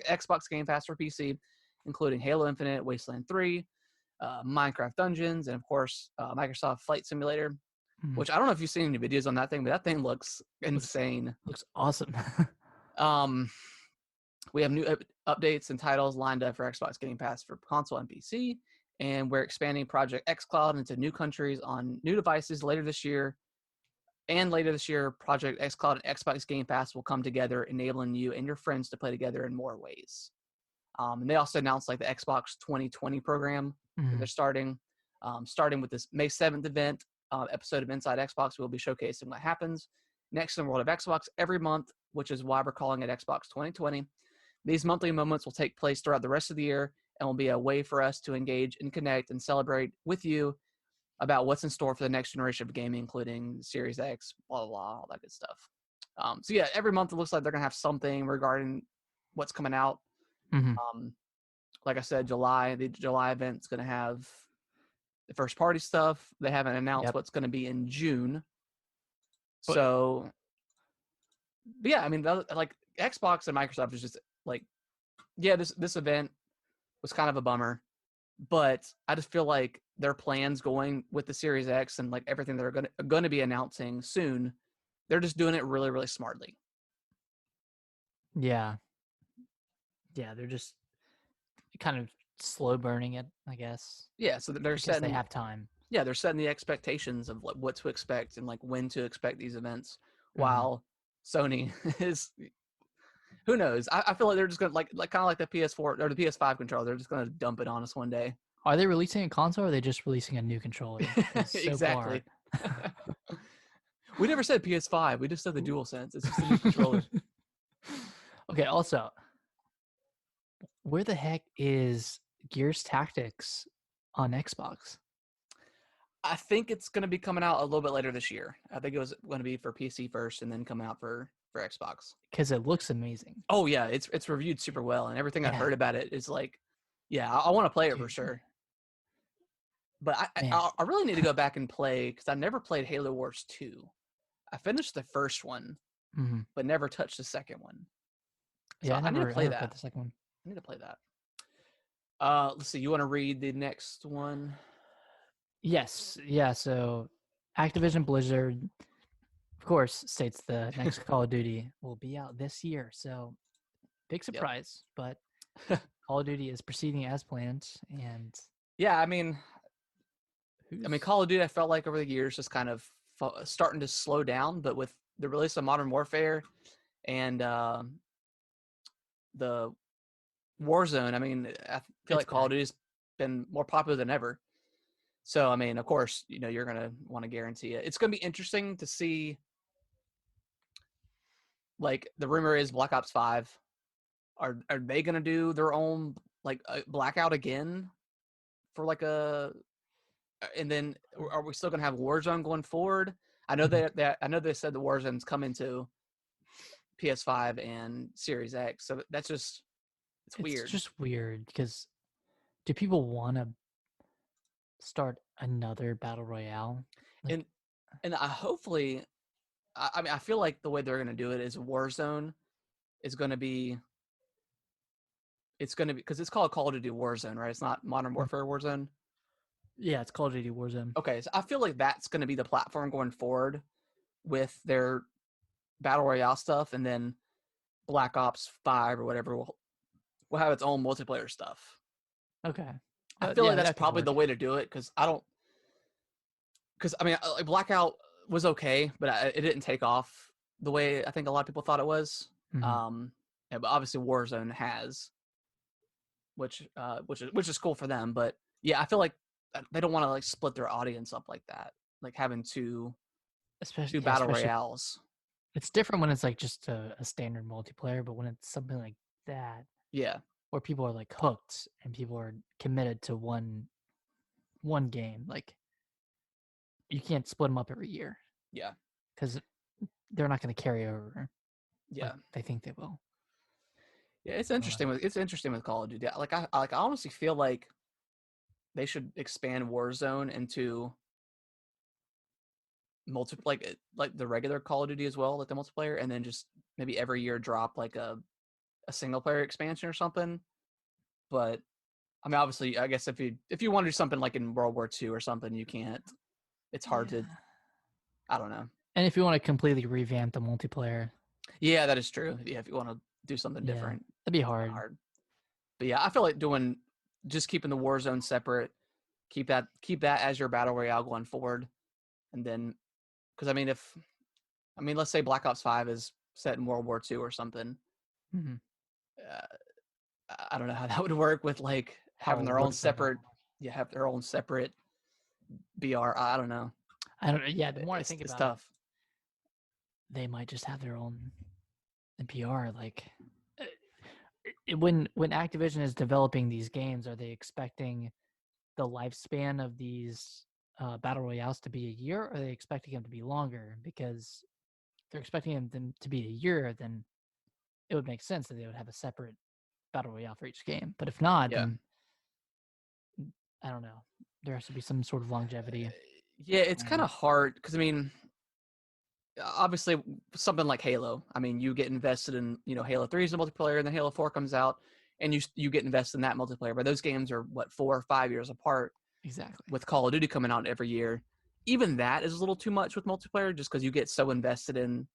Xbox Game Pass for PC, including Halo Infinite, Wasteland 3, Minecraft Dungeons, and of course, Microsoft Flight Simulator, which I don't know if you've seen any videos on that thing, but that thing looks insane. Looks awesome. We have new updates and titles lined up for Xbox Game Pass for console and PC, and we're expanding Project xCloud into new countries on new devices later this year. And later this year, Project xCloud and Xbox Game Pass will come together, enabling you and your friends to play together in more ways. And they also announced like the Xbox 2020 program that they're starting with this May 7th event. Episode of Inside Xbox will be showcasing what happens next in the world of Xbox every month, which is why we're calling it Xbox 2020. These monthly moments will take place throughout the rest of the year and will be a way for us to engage and connect and celebrate with you about what's in store for the next generation of gaming, including Series X, blah, blah, blah, all that good stuff. So yeah, every month it looks like they're going to have something regarding what's coming out. Like I said, the July event's going to have the first party stuff. They haven't announced what's going to be in June. So, but yeah, I mean, like Xbox and Microsoft is just like, yeah, this event was kind of a bummer, but I just feel like their plans going with the Series X and like everything they're going to be announcing soon, they're just doing it really, really smartly. Yeah, they're just kind of slow burning it, I guess. Yeah, so they're setting. They have time. Yeah, they're setting the expectations of like what to expect and like when to expect these events. While Sony is, who knows? I feel like they're just gonna like kind of like the PS4 or the PS5 controller. They're just gonna dump it on us one day. Are they releasing a console or are they just releasing a new controller? Exactly. We never said PS5. We just said the DualSense. It's just a new controller. Okay, also, where the heck is Gears Tactics on Xbox? I think it's going to be coming out a little bit later this year. I think it was going to be for PC first and then coming out for Xbox. Because it looks amazing. Oh, yeah. It's reviewed super well. And everything I've heard about it is like, yeah, I want to play it for sure. But I really need to go back and play because I never played Halo Wars 2. I finished the first one, but never touched the second one. So I need to play that. The second one. I need to play that. Let's see. You want to read the next one? Yes. Yeah. So Activision Blizzard, of course, states the next Call of Duty will be out this year. So big surprise, but Call of Duty is proceeding as planned. And yeah, I mean, Call of Duty, I felt like over the years just kind of starting to slow down, but with the release of Modern Warfare and the Warzone, I mean, I feel like Call of Duty's been more popular than ever. So, I mean, of course, you're going to want to guarantee it. It's going to be interesting to see, like, the rumor is Black Ops 5. Are they going to do their own, like, Blackout again for, like, and then are we still going to have Warzone going forward? I know I know they said the Warzone's coming to PS5 and Series X. So that's just, it's weird. It's just weird because do people want to start another battle royale? And hopefully, I mean, I feel like the way they're going to do it is Warzone is going to be, because it's called Call of Duty Warzone, right? It's not Modern Warfare Warzone. Yeah, it's Call of Duty Warzone. Okay, so I feel like that's going to be the platform going forward with their battle royale stuff, and then Black Ops 5 or whatever will have its own multiplayer stuff. Okay. I feel like that's probably the way to do it because I mean, like Blackout was okay, but it didn't take off the way I think a lot of people thought it was. Mhm. Yeah, but obviously Warzone has, which is cool for them. But yeah, I feel like they don't want to like split their audience up like that, like having Especially, two yeah, battle especially royales. it's different when it's like just a standard multiplayer, but when it's something like that Yeah, where people are like hooked and people are committed to one game, like you can't split them up every year yeah, because they're not going to carry over like yeah. they think they will. Yeah, it's I don't know. interesting. It's interesting with Call of Duty. I honestly feel like they should expand Warzone into like the regular Call of Duty as well, like the multiplayer, and then just maybe every year drop like a single player expansion or something. But I mean, obviously, I guess if you want to do something like in World War II or something, you can't. It's hard to. Yeah. I don't know. And if you want to completely revamp the multiplayer, Yeah, that is true. Yeah, if you want to do something yeah, different, that'd be it's kind of hard. hard. But yeah, I feel like doing just keeping the Warzone separate, keep that as your battle royale going forward, and then because let's say Black Ops 5 is set in World War II or something. Mhm. I don't know how that would work with like How having it their own looks like it. separate, yeah, have their own separate BR. I don't know. I don't know. Yeah, the more I think It's about it, tough. they might just have their own NPR. Like, uh, when Activision is developing these games, are they expecting the lifespan of these battle royales to be a year, or are they expecting them to be longer? Because if they're expecting them to be a year, then it would make sense that they would have a separate battle royale for each game. But if not, Yeah. then I don't know. There has to be some sort of longevity. Yeah, it's kind And of hard because obviously something like Halo. I mean, you get invested in Halo 3 is the multiplayer, and then Halo 4 comes out, and you get invested in that multiplayer. But those games are what 4 or 5 years apart. exactly. With Call of Duty coming out every year, even that is a little too much with multiplayer, just because you get so invested in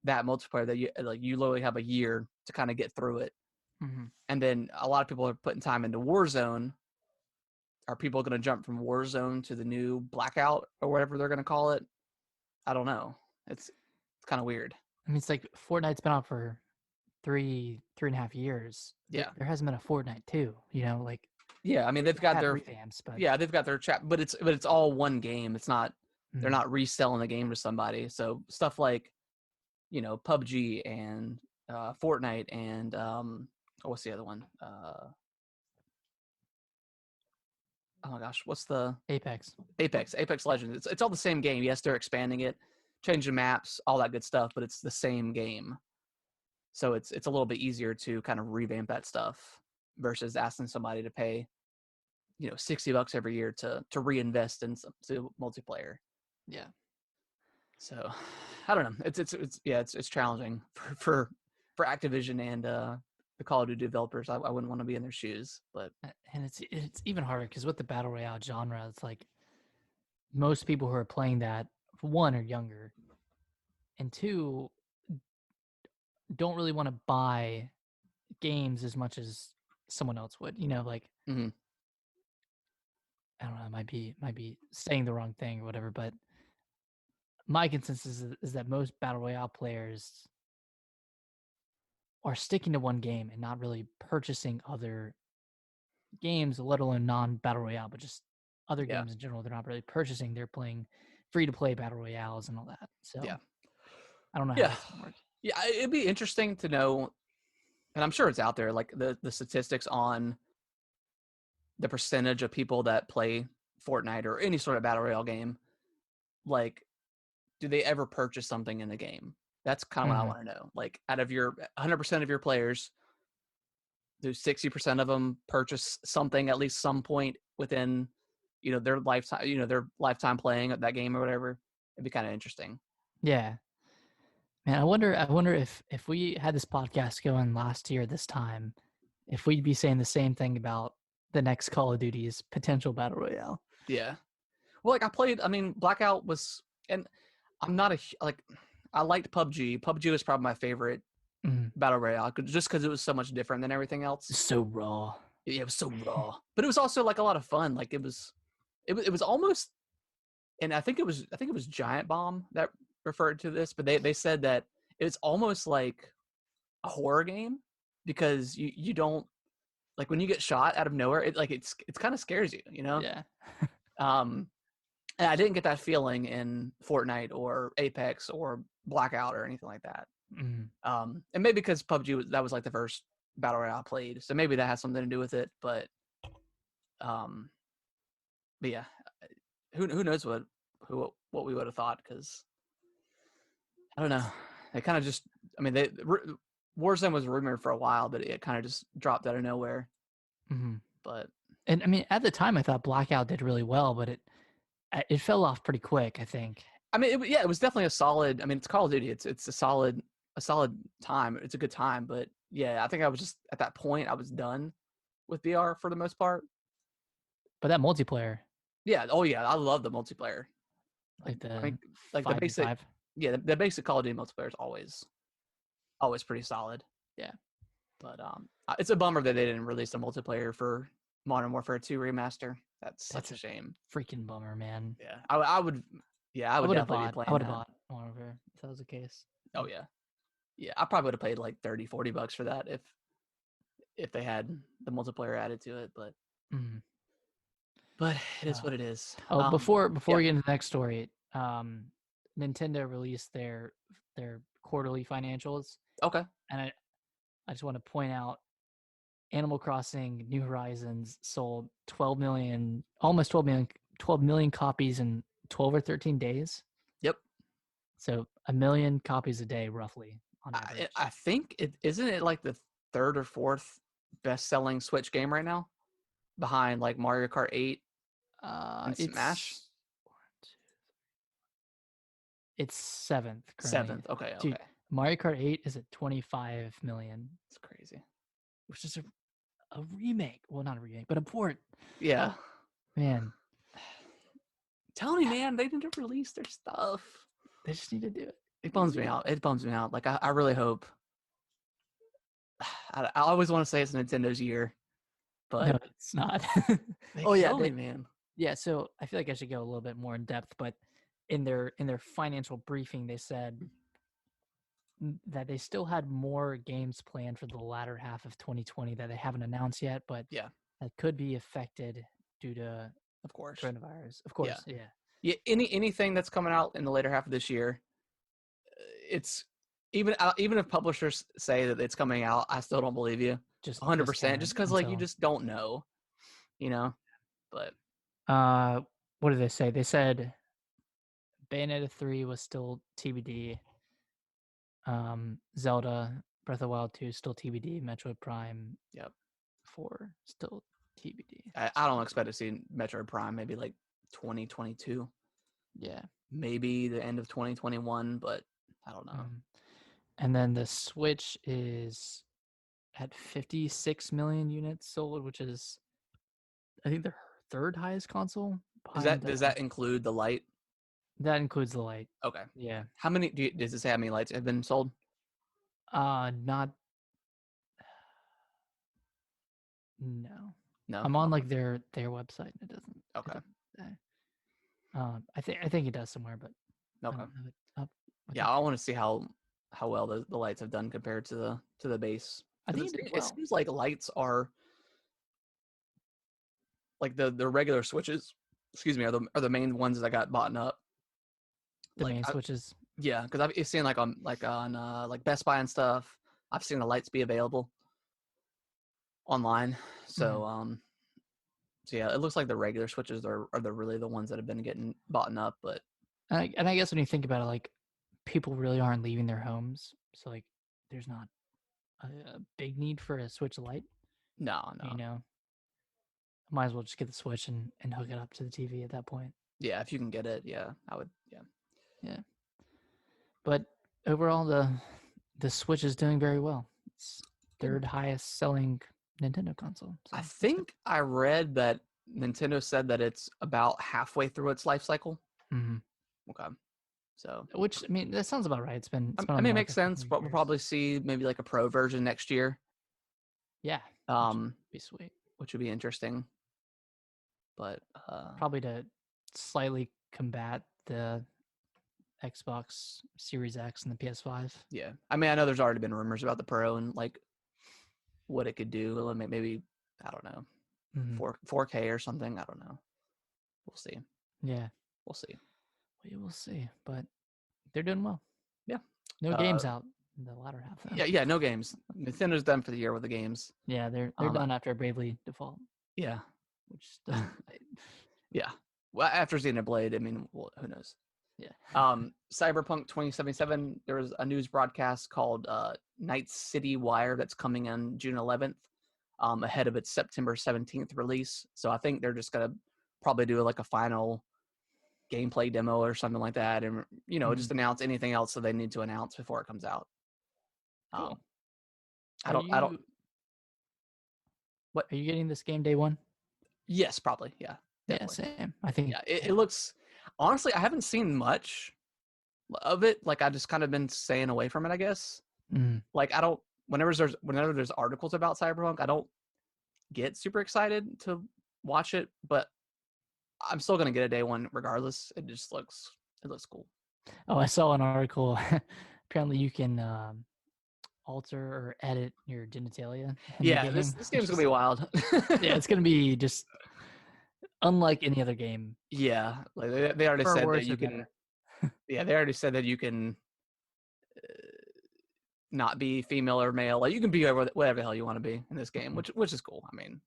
that multiplayer that you literally have a year to kind of get through it. Hmm. And then a lot of people are putting time into Warzone. Are people going to jump from Warzone to the new Blackout or whatever they're going to call it? I don't know. It's kind of weird. I mean, it's like Fortnite's been out for 3.5 years. Yeah. There hasn't been a Fortnite 2. Like Yeah, I mean they've they've got had their revamps, but yeah, they've got their chat, but it's all one game. It's not they're mm, not reselling the game to somebody. So stuff like, PUBG and Fortnite and what's the other one? Oh my gosh, what's the Apex. Apex Legends? It's all the same game. Yes, they're expanding it, changing maps, all that good stuff, but it's the same game. So it's a little bit easier to kind of revamp that stuff versus asking somebody to pay $60 every year to reinvest in some to multiplayer. Yeah. So I don't know. It's challenging for Activision and the Call of Duty developers. I wouldn't want to be in their shoes, but And it's even harder because with the battle royale genre, it's like most people who are playing that, one, are younger, and two, don't really want to buy games as much as someone else would. Like mhm, I don't know, might be saying the wrong thing or whatever, but my consensus is that most battle royale players are sticking to one game and not really purchasing other games, let alone non-battle royale, but just other yeah, games in general. They're not really purchasing. They're playing free-to-play battle royales and all that. So yeah, I don't know how yeah, that's gonna work. yeah. It'd be interesting to know, and I'm sure it's out there, like the statistics on the percentage of people that play Fortnite or any sort of battle royale game. Like, do they ever purchase something in the game? That's kind of what I Mhm. want to know. Like, out of your 100% of your players, do 60% of them purchase something at least some point within, their lifetime playing that game or whatever? It'd be kind of interesting. Yeah, man. I wonder if we had this podcast going last year this time, if we'd be saying the same thing about the next Call of Duty's potential battle royale. Yeah. Well, like I mean, Blackout was, and I'm not like, I liked PUBG. PUBG was probably my favorite Mhm. battle royale just because it was so much different than everything else. So raw. Yeah, it was so raw, but it was also like a lot of fun. Like it was almost, and I think it was Giant Bomb that referred to this, but they said that it's almost like a horror game because you don't like when you get shot out of nowhere. It's kind of scares you, you know. Yeah. And I didn't get that feeling in Fortnite or Apex or Blackout or anything like that. Mm. And maybe because PUBG that was like the first battle royale I played, so maybe that has something to do with it. But yeah, who knows what we would have thought, because I don't know. They kind of just, I mean, Warzone was rumored for a while, but it kind of just dropped out of nowhere. Mm-hmm. But And I mean, at the time, I thought Blackout did really well, but it fell off pretty quick, I think. I mean, it was definitely a solid. I mean, it's Call of Duty. It's a solid time. It's a good time, but yeah, I think I was just at that point I was done with BR for the most part. But that multiplayer, Yeah. Oh yeah, I love the multiplayer. like the I mean, like the 5v5. basic. Yeah, the basic Call of Duty multiplayer is always pretty solid. Yeah. But it's a bummer that they didn't release a multiplayer for Modern Warfare 2 remaster. That's such a shame. Freaking bummer, man. Yeah, I would. Yeah, I would definitely be playing. I would have bought Modern Warfare if that was the case. Oh yeah, yeah. I probably would have paid like $30-$40 for that if they had the multiplayer added to it. But it is what it is. Oh, before we get into the next story, Nintendo released their quarterly financials. Okay. And I just want to point out, Animal Crossing New Horizons sold 12 million copies in 12 or 13 days. Yep. So 1 million copies a day, roughly, on average. I think isn't it like the third or fourth best-selling Switch game right now, behind like Mario Kart 8 and Smash. It's seventh. Currently. Seventh. Okay. Dude, Mario Kart 8 is at 25 million. It's crazy. Which is a remake. Well, not a remake, but a port. Yeah. Man. Tell me, man, they need to release their stuff. They just need to do it. It bums me out. It bums me out. Like, I really hope. I always want to say it's Nintendo's year, but no, it's not. Oh yeah, man. Yeah, so I feel like I should go a little bit more in depth, but in their financial briefing, they said that they still had more games planned for the latter half of 2020 that they haven't announced yet, but yeah, that could be affected due to, of course, coronavirus. Of course, yeah. Anything that's coming out in the later half of this year, it's even if publishers say that it's coming out, I still don't believe you. Just 100%, just because like you just don't know, you know. But what did they say? They said Bayonetta 3 was still TBD. Zelda Breath of the Wild 2 still TBD. Metroid Prime 4 still TBD. I don't expect to see Metroid Prime maybe like 2022. Yeah. Maybe the end of 2021, but I don't know. And then the Switch is at 56 million units sold, which is, I think, the third highest console. Does that include the Lite? That includes the Lite. Okay. Yeah. How many does it say how many lights have been sold? Not. No. I'm on like their website. It doesn't. Okay. I think it does somewhere, but okay. I don't have it up. Yeah, I want to see how well the lights have done compared to the base. I think it seems like lights are like the regular Switches. Excuse me, are the main ones that got bought up. The main Switches. Yeah, because I've seen like on Best Buy and stuff. I've seen the lights be available online. So so yeah, it looks like the regular Switches are really the ones that have been getting bought up. But and I guess when you think about it, like, people really aren't leaving their homes, so like there's not a big need for a Switch Lite. No. You know, might as well just get the Switch and hook it up to the TV at that point. Yeah, if you can get it, yeah, I would. Yeah. But overall, the Switch is doing very well. It's third highest selling Nintendo console. So I think I read that Nintendo said that it's about halfway through its life cycle. Mm-hmm. Okay. So, which, I mean, that sounds about right. It's been I mean, it makes sense, but we'll probably see maybe like a pro version next year. Yeah. Which would be sweet. Which would be interesting. But probably to slightly combat the Xbox Series X and the PS5. Yeah, I mean, I know there's already been rumors about the Pro and like what it could do. Maybe I don't know, 4K or something. I don't know. We'll see. Yeah, We'll see. we will see. But they're doing well. Yeah. No games out in the latter half. Though. Yeah, no games. Nintendo's done for the year with the games. Yeah, they're done after Bravely Default. Yeah. Which doesn't. Yeah. Well, after Xenoblade, I mean, well, who knows? Yeah. Cyberpunk 2077. There was a news broadcast called Night City Wire that's coming in June 11th, ahead of its September 17th release. So I think they're just gonna probably do like a final gameplay demo or something like that, and just announce anything else that they need to announce before it comes out. Cool. I don't. What are you getting this game day one? Yes, probably. Yeah. Definitely. Yeah, same. I think. Yeah, it looks. Honestly, I haven't seen much of it. Like I just kind of been staying away from it, I guess. Like I don't. Whenever there's articles about Cyberpunk, I don't get super excited to watch it, but I'm still gonna get a day one regardless. It looks cool. Oh, I saw an article. Apparently, you can alter or edit your genitalia. Yeah, this game's gonna be wild. Yeah, it's gonna be just unlike any other game. Yeah, like they already said that you can. Yeah, they already said that you can not be female or male. Like you can be whatever the hell you want to be in this game, which is cool. I mean,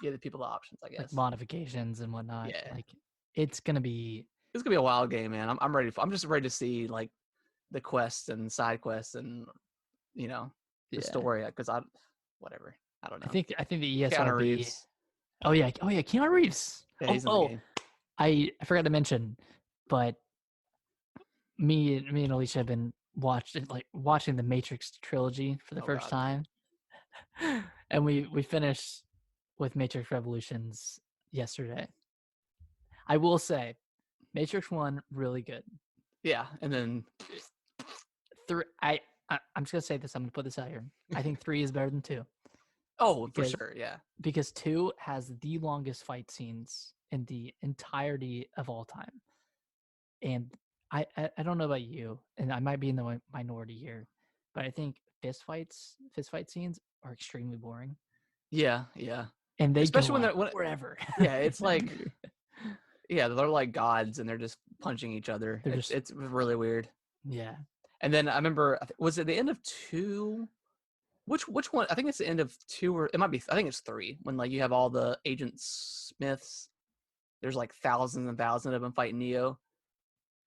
give the people the options, I guess. Like modifications and whatnot. Yeah, like it's gonna be a wild game, man. I'm ready. I'm just ready to see like the quests and side quests and the story, because whatever. I don't know. I think the ESRB. Keanu Reeves. Oh yeah, Keanu Reeves. Yeah, he's in the game. I forgot to mention, but me and Alicia have been watching the Matrix trilogy for the first time, and we finished with Matrix Revolutions yesterday. I will say, Matrix 1 really good. Yeah, and then 3. I'm just gonna say this. I'm gonna put this out here. I think 3 is better than 2. Oh, for sure, yeah. Because 2 has the longest fight scenes in the entirety of all time. And I don't know about you, and I might be in the minority here, but I think fist fight scenes are extremely boring. Yeah. And they especially go when forever. Yeah, it's like yeah, they're like gods and they're just punching each other. It's really weird. Yeah. And then I remember, was it the end of 2? Which one? I think it's the end of 2, or it might be. I think it's 3. When like you have all the Agent Smiths. There's like thousands and thousands of them fighting Neo,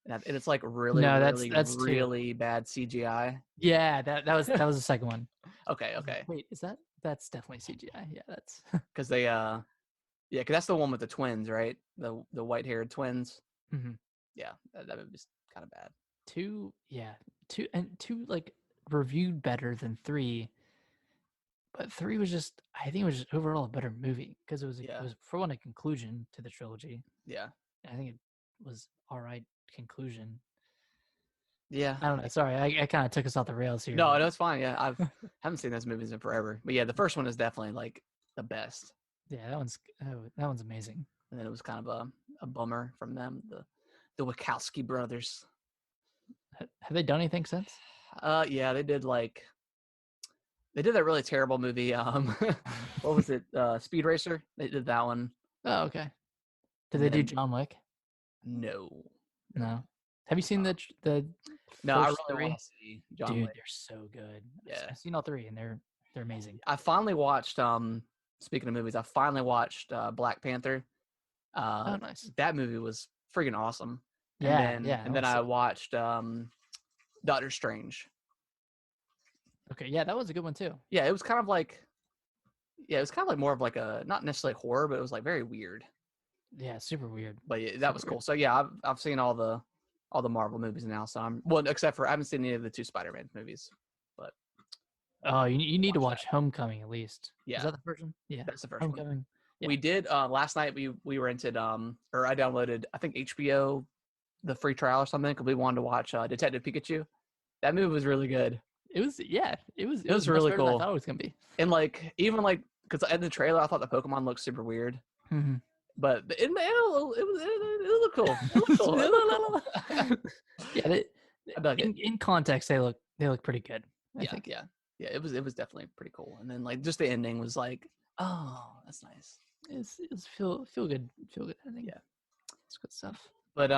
and it's like really that's really bad CGI. Yeah, that was the second one. Okay. Wait, that's definitely CGI? Yeah, that's because they because that's the one with the twins, right? The white-haired twins. Mm-hmm. Yeah, that movie's kind of bad. 2 like reviewed better than 3, but 3 was just, I think it was just overall a better movie because it was for one, a conclusion to the trilogy. Yeah, I think it was all right conclusion. Yeah, I don't know. Sorry, I kind of took us off the rails here. No, it's fine. Yeah, I haven't seen those movies in forever, but yeah, the first one is definitely like the best. Yeah, that one's amazing. And then it was kind of a bummer from them, the Wachowski brothers. Have they done anything since? Yeah, they did that really terrible movie. What was it? Speed Racer. They did that one. Oh, okay. Did they do John Wick? No. Have you seen the No, I first really 3? want to see John Wick. They're so good. Yeah, I've seen all 3, and they're amazing. I finally watched. Speaking of movies, I finally watched Black Panther. Oh, nice. That movie was freaking awesome. And then I watched Doctor Strange. Okay, yeah, that was a good one too. Yeah, it was kind of like more of like a, not necessarily horror, but it was like very weird. Yeah, super weird. But yeah, that was cool. So yeah, I've seen all the Marvel movies now. So except for I haven't seen any of the 2 Spider-Man movies. But you need to watch Homecoming at least. Yeah, is that the first one? Yeah, that's the first Homecoming. one. Yeah. We did last night. We rented or I downloaded, I think, HBO, the free trial or something, because we wanted to watch Detective Pikachu. That movie was really good. It was really cool. I thought it was gonna be. And like, even like, because in the trailer I thought the Pokemon looked super weird. Mm-hmm. but it looked cool. It looked cool. It looked cool. Yeah, I dug it. in context, they look pretty good. I Yeah, think. yeah. It was definitely pretty cool. And then like just the ending was like, oh, that's nice. It's feel good. I think. Yeah. It's good stuff. But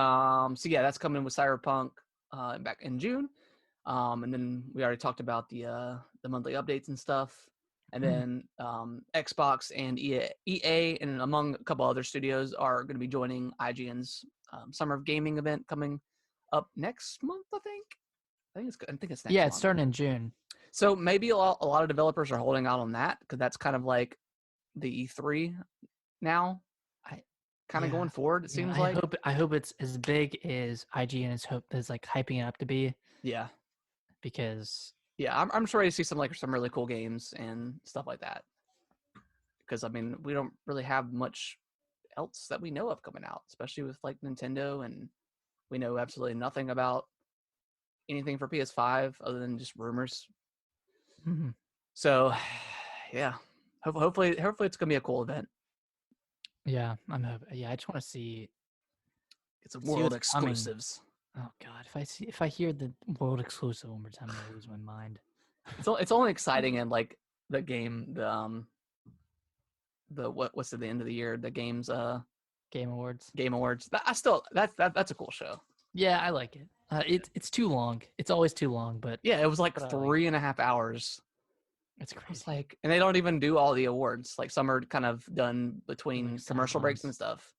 so yeah, that's coming with Cyberpunk back in June. And then we already talked about the monthly updates and stuff. And then Xbox and EA and among a couple other studios are going to be joining IGN's Summer of Gaming event coming up next month. I think it's next Yeah, month. it's starting in June. So maybe a lot of developers are holding out on that because that's kind of like the E3 now. Kind of going forward, it seems like. I hope it's as big as IGN is like hyping it up to be. Yeah. Because I'm sure to see some really cool games and stuff like that. Because I mean, we don't really have much else that we know of coming out, especially with like Nintendo, and we know absolutely nothing about anything for PS5 other than just rumors. Mm-hmm. So, yeah, hopefully it's gonna be a cool event. Yeah, I just want to see. It's a world exclusives. Coming. Oh God, if I hear the world exclusive one more time, I'm gonna lose my mind. It's only exciting in like the game, what's at the end of the year, the games Game Awards. That's a cool show. Yeah, I like it. It's too long. It's always too long, but yeah, it was like 3.5 hours. It's crazy. It's like, and they don't even do all the awards. Like some are kind of done between like commercial breaks and stuff.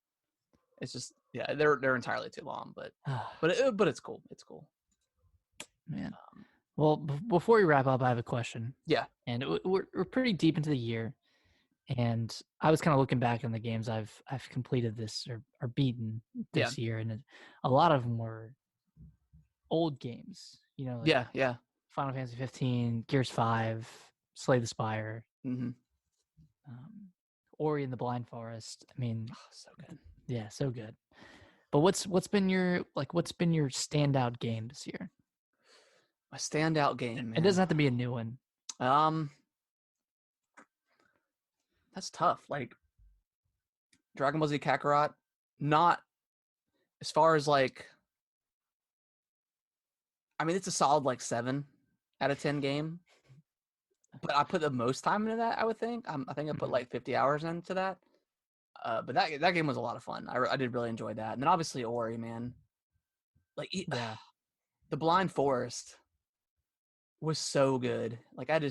It's just they're entirely too long, but it's cool. It's cool. Man. Well, before we wrap up, I have a question. Yeah. And we're pretty deep into the year, and I was kind of looking back on the games I've completed this or beaten this year, and a lot of them were old games. You know, like yeah. Final Fantasy 15, Gears 5, Slay the Spire, Ori and the Blind Forest. I mean, so good. Yeah, so good. But what's been your standout game this year? My standout game, man. It doesn't have to be a new one. That's tough. Like Dragon Ball Z Kakarot, not as far as like. I mean, it's a solid like 7 out of 10 game. But I put the most time into that. I would think. I think I put like 50 hours into that. But that game was a lot of fun. I did really enjoy that. And then obviously Ori, man. Like the Blind Forest was so good. Like it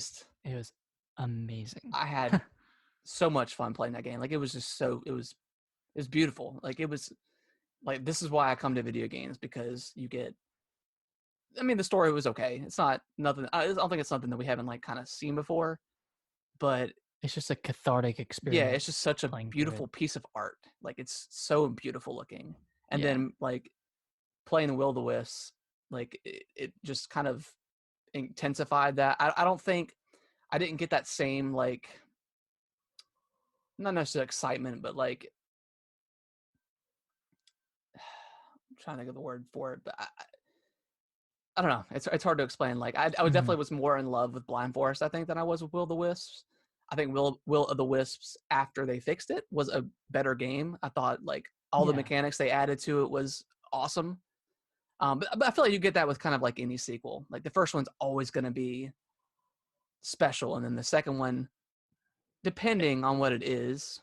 was amazing. I had so much fun playing that game. Like it was just it was beautiful. Like it was like, this is why I come to video games, because you get, I mean, the story was okay. It's not nothing. I don't think it's something that we haven't like kind of seen before, but it's just a cathartic experience. Yeah, it's just such a beautiful piece of art. Like it's so beautiful looking. And then like playing Will the Wisps, like it just kind of intensified that. I don't think I didn't get that same like, not necessarily excitement, but like I'm trying to think of the word for it, but I don't know. It's hard to explain. Like I definitely was more in love with Blind Forest, I think, than I was with Will the Wisps. I think Will of the Wisps, after they fixed it, was a better game. I thought like all the mechanics they added to it was awesome. But I feel like you get that with kind of like any sequel. Like the first one's always going to be special, and then the second one, depending on what it is,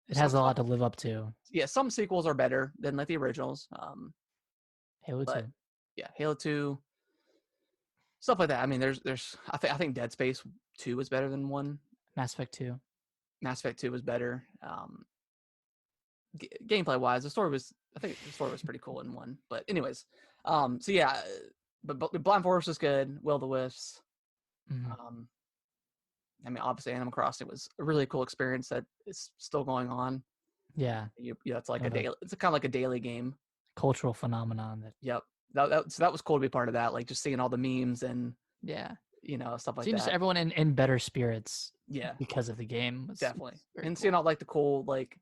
it has a lot to live up to. Yeah, some sequels are better than like the originals. Halo 2. Yeah, Halo 2. Stuff like that. I mean, there's I think Dead Space 2 is better than 1. Mass Effect 2. Mass Effect 2 was better. Gameplay wise, I think the story was pretty cool in 1. But anyways, so yeah, but Blind Forest was good. Will the Wisps. I mean, obviously, Animal Crossing was a really cool experience that is still going on. Yeah, it's like a daily. It's kind of like a daily game. Cultural phenomenon. Yep. So that was cool to be part of that. Like just seeing all the memes and stuff like that. Just everyone in better spirits. Yeah, because of the game. Definitely, and seeing all like the cool like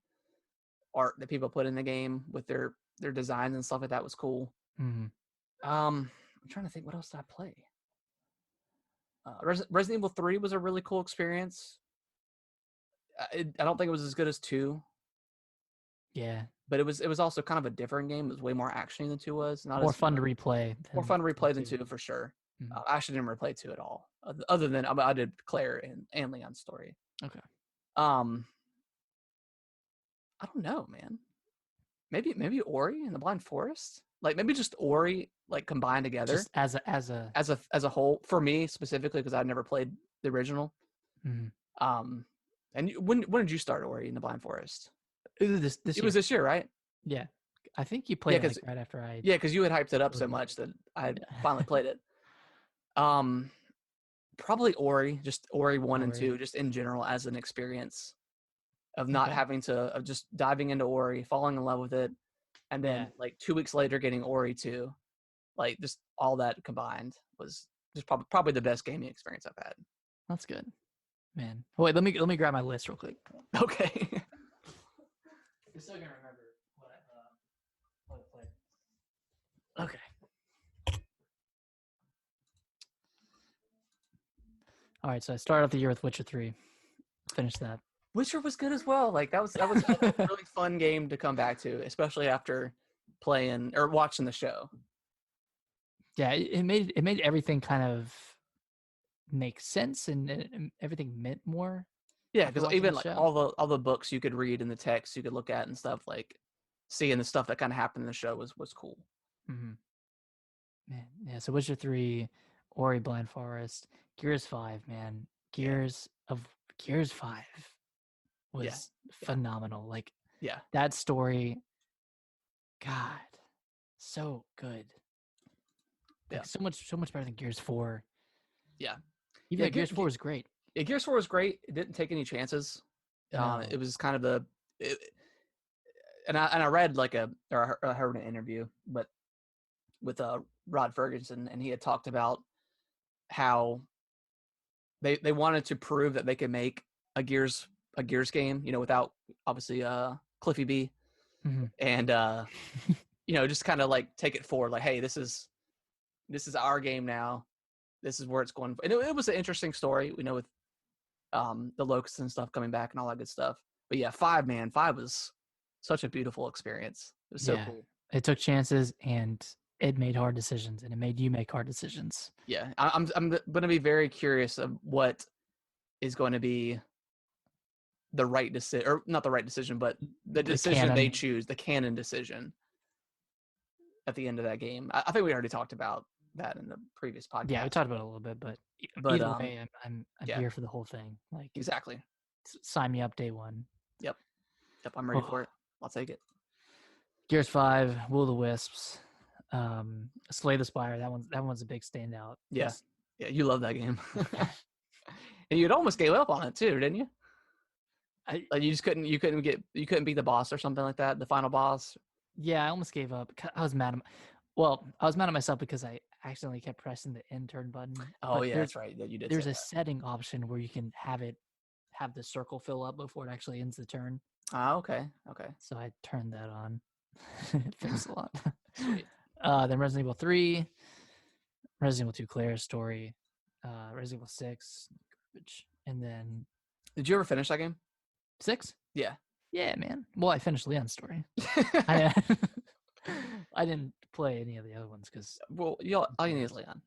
art that people put in the game with their designs and stuff like that was cool. I'm trying to think, what else did I play? Resident Evil 3 was a really cool experience. I don't think it was as good as 2. Yeah, but it was also kind of a different game. It was way more actiony than 2 was. Not more as fun to replay. more Than fun to replay than 2. 2 for sure. Mhm. I actually didn't replay 2 at all, other than I did Claire and Leon's story. Okay. Um, I don't know, man. Maybe Ori and the Blind Forest, like maybe just Ori like combined together Just as a as a whole for me specifically because I'd never played the original. Mhm. And when did you start Ori in the Blind Forest? This It was year. this year, right? Yeah, I think you Yeah, played it because like right after I. yeah, because you had hyped it up so Loaded it. much that I Yeah. finally played it. Um, Probably Ori, just Ori 1 and Ori. 2, just in general as an experience of not Okay. having to of just diving into Ori, falling in love with it, and Yeah, then like 2 weeks later getting Ori 2. Like just all that combined was just probably the best gaming experience I've had. that's good, man. Oh, wait, let me grab my list real quick. Okay. You're still gonna remember what I played. Okay. All right, so I started off the year with Witcher 3. Finished that. Witcher was good as well. Like that was a really fun game to come back to, especially after playing or watching the show. Yeah, it made everything kind of make sense and everything meant more Yeah, after because watching the even like show. all the books you could read and the text you could look at and stuff, like seeing the stuff that kind of happened in the show was cool. Mm-hmm. Man, yeah. So Witcher 3, Ori Blind Forest, Gears 5, man. Yeah, Gears 5 yeah, was yeah, phenomenal. Like yeah, that story, God, so good. yeah, Like so much better than Gears 4. yeah, Even yeah. though Gears 4 is great. Gears 4 was great. It didn't take any chances. No. It was kind of and I read like or I heard an interview, but with Rod Ferguson, and he had talked about how they wanted to prove that they could make a Gears game, without obviously Cliffy B, Mm-hmm. and just kind of like take it forward, like, hey, this is our game now. This is where it's going. And it was an interesting story, with the locusts and stuff coming back and all that good stuff. But yeah, 5 was such a beautiful experience. It was so Yeah. cool. It took chances and it made hard decisions and it made you make hard decisions. Yeah, I'm going to be very curious of what is going to be the right decision, or not the right decision, but the The decision they canon. choose, the canon decision at the end of that game. I think we already talked about that in the previous Yeah, we podcast. talked about it a little bit, but But either way, I'm yeah, here for the whole thing. Like exactly. sign me up day one. Yep, yep. I'm ready Oh, for it. I'll take it. Gears 5, Will o' the Wisps, Slay the Spire. That one's a big standout. Yeah, yeah. You love that game, and you'd almost gave up on it too, didn't you? I Like you couldn't beat the boss or something like that, the final boss. yeah, I almost gave up. I was mad at well, I was mad at myself because I accidentally kept pressing the end turn button. Oh But yeah, that's right. Yeah, you did say there's a that. setting option where you can have the circle fill up before it actually ends the turn. Ah, okay, okay. So I turned that on. It fixed a lot. Sweet. Then Resident Evil 3, Resident Evil 2 Claire's story, Resident Evil 6, garbage. And then Did you ever finish that game? 6? Yeah. Yeah, man. Well, I finished Leon's story. I I didn't play any of the other ones because Well, all you need is Leon,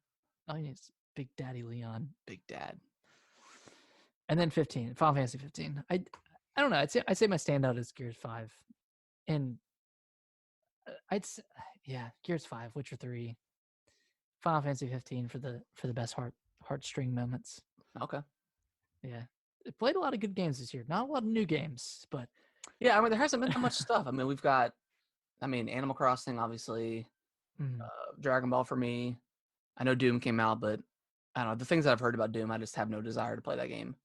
all you need is Big Daddy Leon. Big Dad. And then 15, Final Fantasy 15. I don't know. I'd say my standout is Gears 5. And yeah, Gears 5, Witcher 3, Final Fantasy 15 for the best heartstring moments. Okay. Yeah. I played a lot of good games this year. Not a lot of new games, but Yeah, I mean, there hasn't been that much stuff. I mean, we've got, Animal Crossing, obviously, mm, Dragon Ball for me. I know Doom came out, but I don't know. The things that I've heard about Doom, I just have no desire to play that game.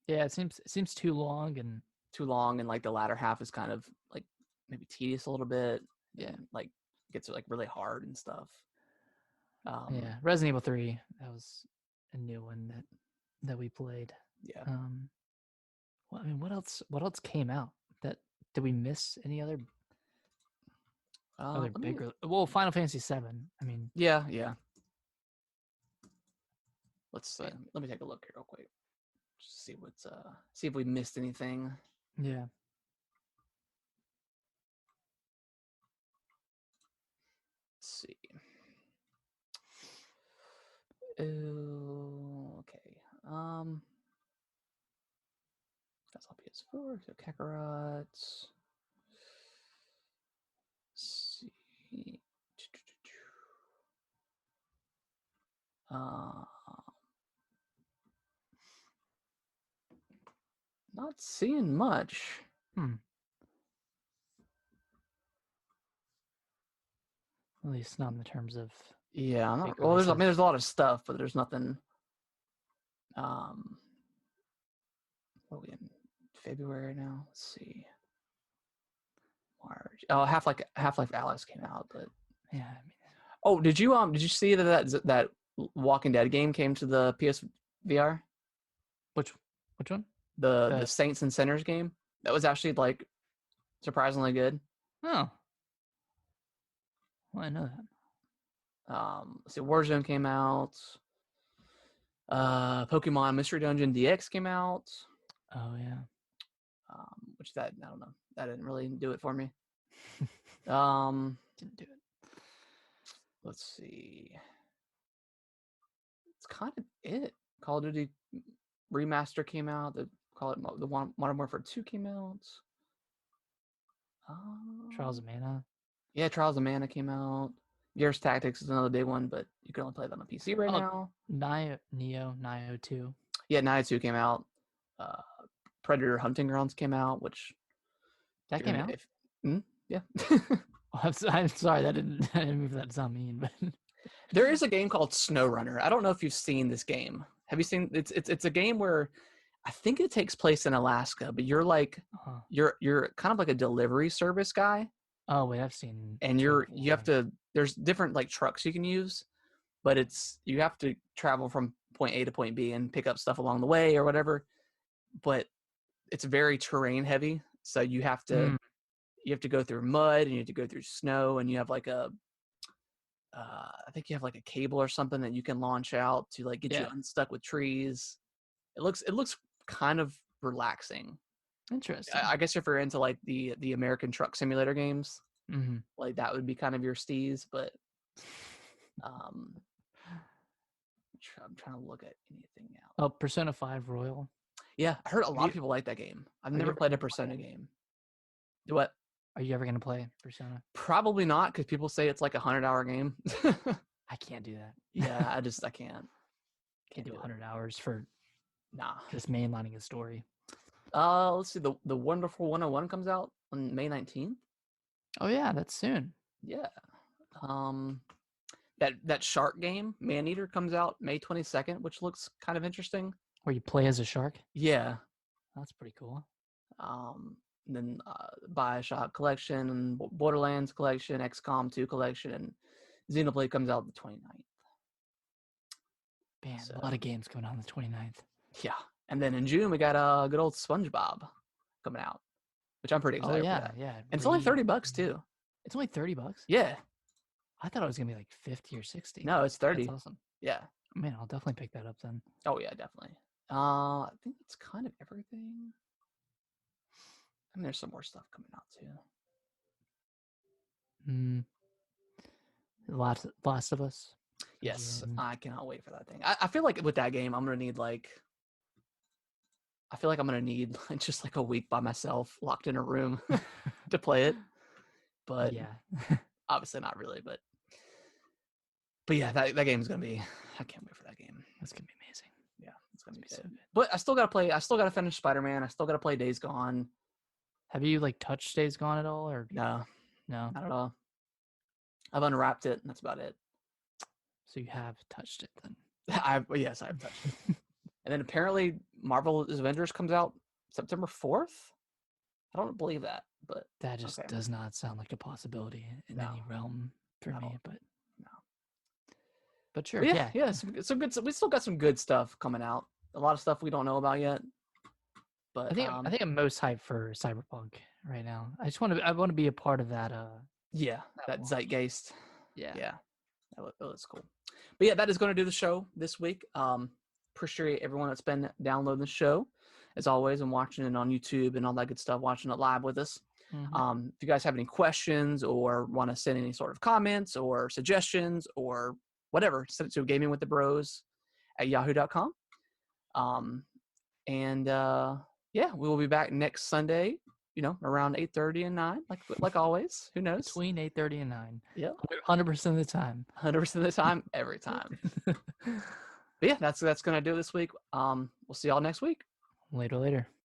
yeah, it seems too long and Too long, and like the latter half is kind of like maybe tedious a little bit. yeah. And like gets like really hard and stuff. Yeah, Resident Evil 3, that was a new one that we played. Yeah. Well, I mean, what else came out? That did we miss any other Let me, bigger? Well, Final Fantasy 7. I mean, yeah, yeah. Let's yeah. let me take a look here real quick. Just see if we missed anything. Yeah. Okay. That's on PS4. So Kakarot. Let's see. Uh, not seeing much. At least not in the terms of Yeah, I'm big not, well, there's releases. a lot of stuff, but there's nothing. What are we in February now? Let's see. March. Oh, Half-Life Alex came out, but Yeah, I mean, oh, did you see that Walking Dead game came to the PSVR? which one? The Saints and Sinners game? That was actually like surprisingly good. Oh, well, I know that. Let's see, Warzone came out. Pokemon Mystery Dungeon DX came out. Oh yeah. Which that I don't know. That didn't really do it for me. Didn't do it. Let's see. It's kind of it. Call of Duty Remaster came out. The Modern Warfare 2 came out. Trials of Mana. Yeah, Trials of Mana came out. Gears Tactics is another big one, but you can only play that on PC right now. Nioh 2. Yeah, Nioh 2 came out. Predator Hunting Grounds came out, which That came out? Yeah. I'm sorry, I didn't mean for that to sound mean, but There is a game called SnowRunner. I don't know if you've seen this game. Have you seen it's a game where I think it takes place in Alaska, but you're like you're kind of like a delivery service guy. Oh wait, I've seen. And you have to. There's different like trucks you can use, but you have to travel from point A to point B and pick up stuff along the way or whatever. But it's very terrain heavy, so you have to go through mud and you have to go through snow, and you have like I think you have like a cable or something that you can launch out to like get you unstuck with trees. It looks kind of relaxing. Interesting. I guess if you're into like the American Truck Simulator games, like that would be kind of your steez. But I'm trying to look at anything else. Oh, Persona 5 Royal. Yeah, I heard a lot of people like that game. I've never played a Persona game. Do what? Are you ever gonna play Persona? Probably not, because people say it's like a 100-hour game. I can't do that. Yeah, I can't. Can't do 100 hours for nah. Just mainlining a story. Let's see. The Wonderful 101 comes out on May 19th. Oh yeah, that's soon. Yeah. That shark game, Maneater, comes out May 22nd, which looks kind of interesting. Where you play as a shark? Yeah. That's pretty cool. Then Bioshock Collection and Borderlands Collection, XCOM 2 Collection, and Xenoblade comes out the 29th. Man, a lot of games coming out on the 29th. Yeah. And then in June, we got good old SpongeBob coming out, which I'm pretty excited for that. Yeah. And it's only $30 too. It's only $30? Yeah. I thought it was going to be like 50 or 60. No, it's 30. That's awesome. Yeah. Man, I'll definitely pick that up then. Oh, yeah, definitely. I think that's kind of everything. I mean, there's some more stuff coming out too. Last of Us. Yes, I cannot wait for that thing. I feel like with that game, I'm going to need just like a week by myself, locked in a room to play it. But yeah, obviously not really. But yeah, that game's going to be, I can't wait for that game. That's going to be amazing. Yeah, it's going to be so good. But I still got to finish Spider-Man. I still got to play Days Gone. Have you touched Days Gone at all, or no, not at all? I've unwrapped it, and that's about it. So you have touched it then? Yes, I've touched it. And then apparently Marvel's Avengers comes out September 4th. I don't believe that, but that just does not sound like a possibility in any realm for me. But no. But sure, yeah. Some good. We still got some good stuff coming out. A lot of stuff we don't know about yet. But I think I'm most hyped for Cyberpunk right now. I want to be a part of that. That zeitgeist. Yeah. That was cool. But yeah, that is going to do the show this week. Appreciate everyone that's been downloading the show, as always, and watching it on YouTube and all that good stuff, watching it live with us. If you guys have any questions or want to send any sort of comments or suggestions or whatever. Send it to gamingwiththebros@yahoo.com. And yeah, we will be back next Sunday, around 8:30 and 9, like always. Who knows? Between 8:30 and 9. Yeah. 100% of the time. 100% of the time, every time. But yeah, that's gonna do it this week. We'll see y'all next week. Later.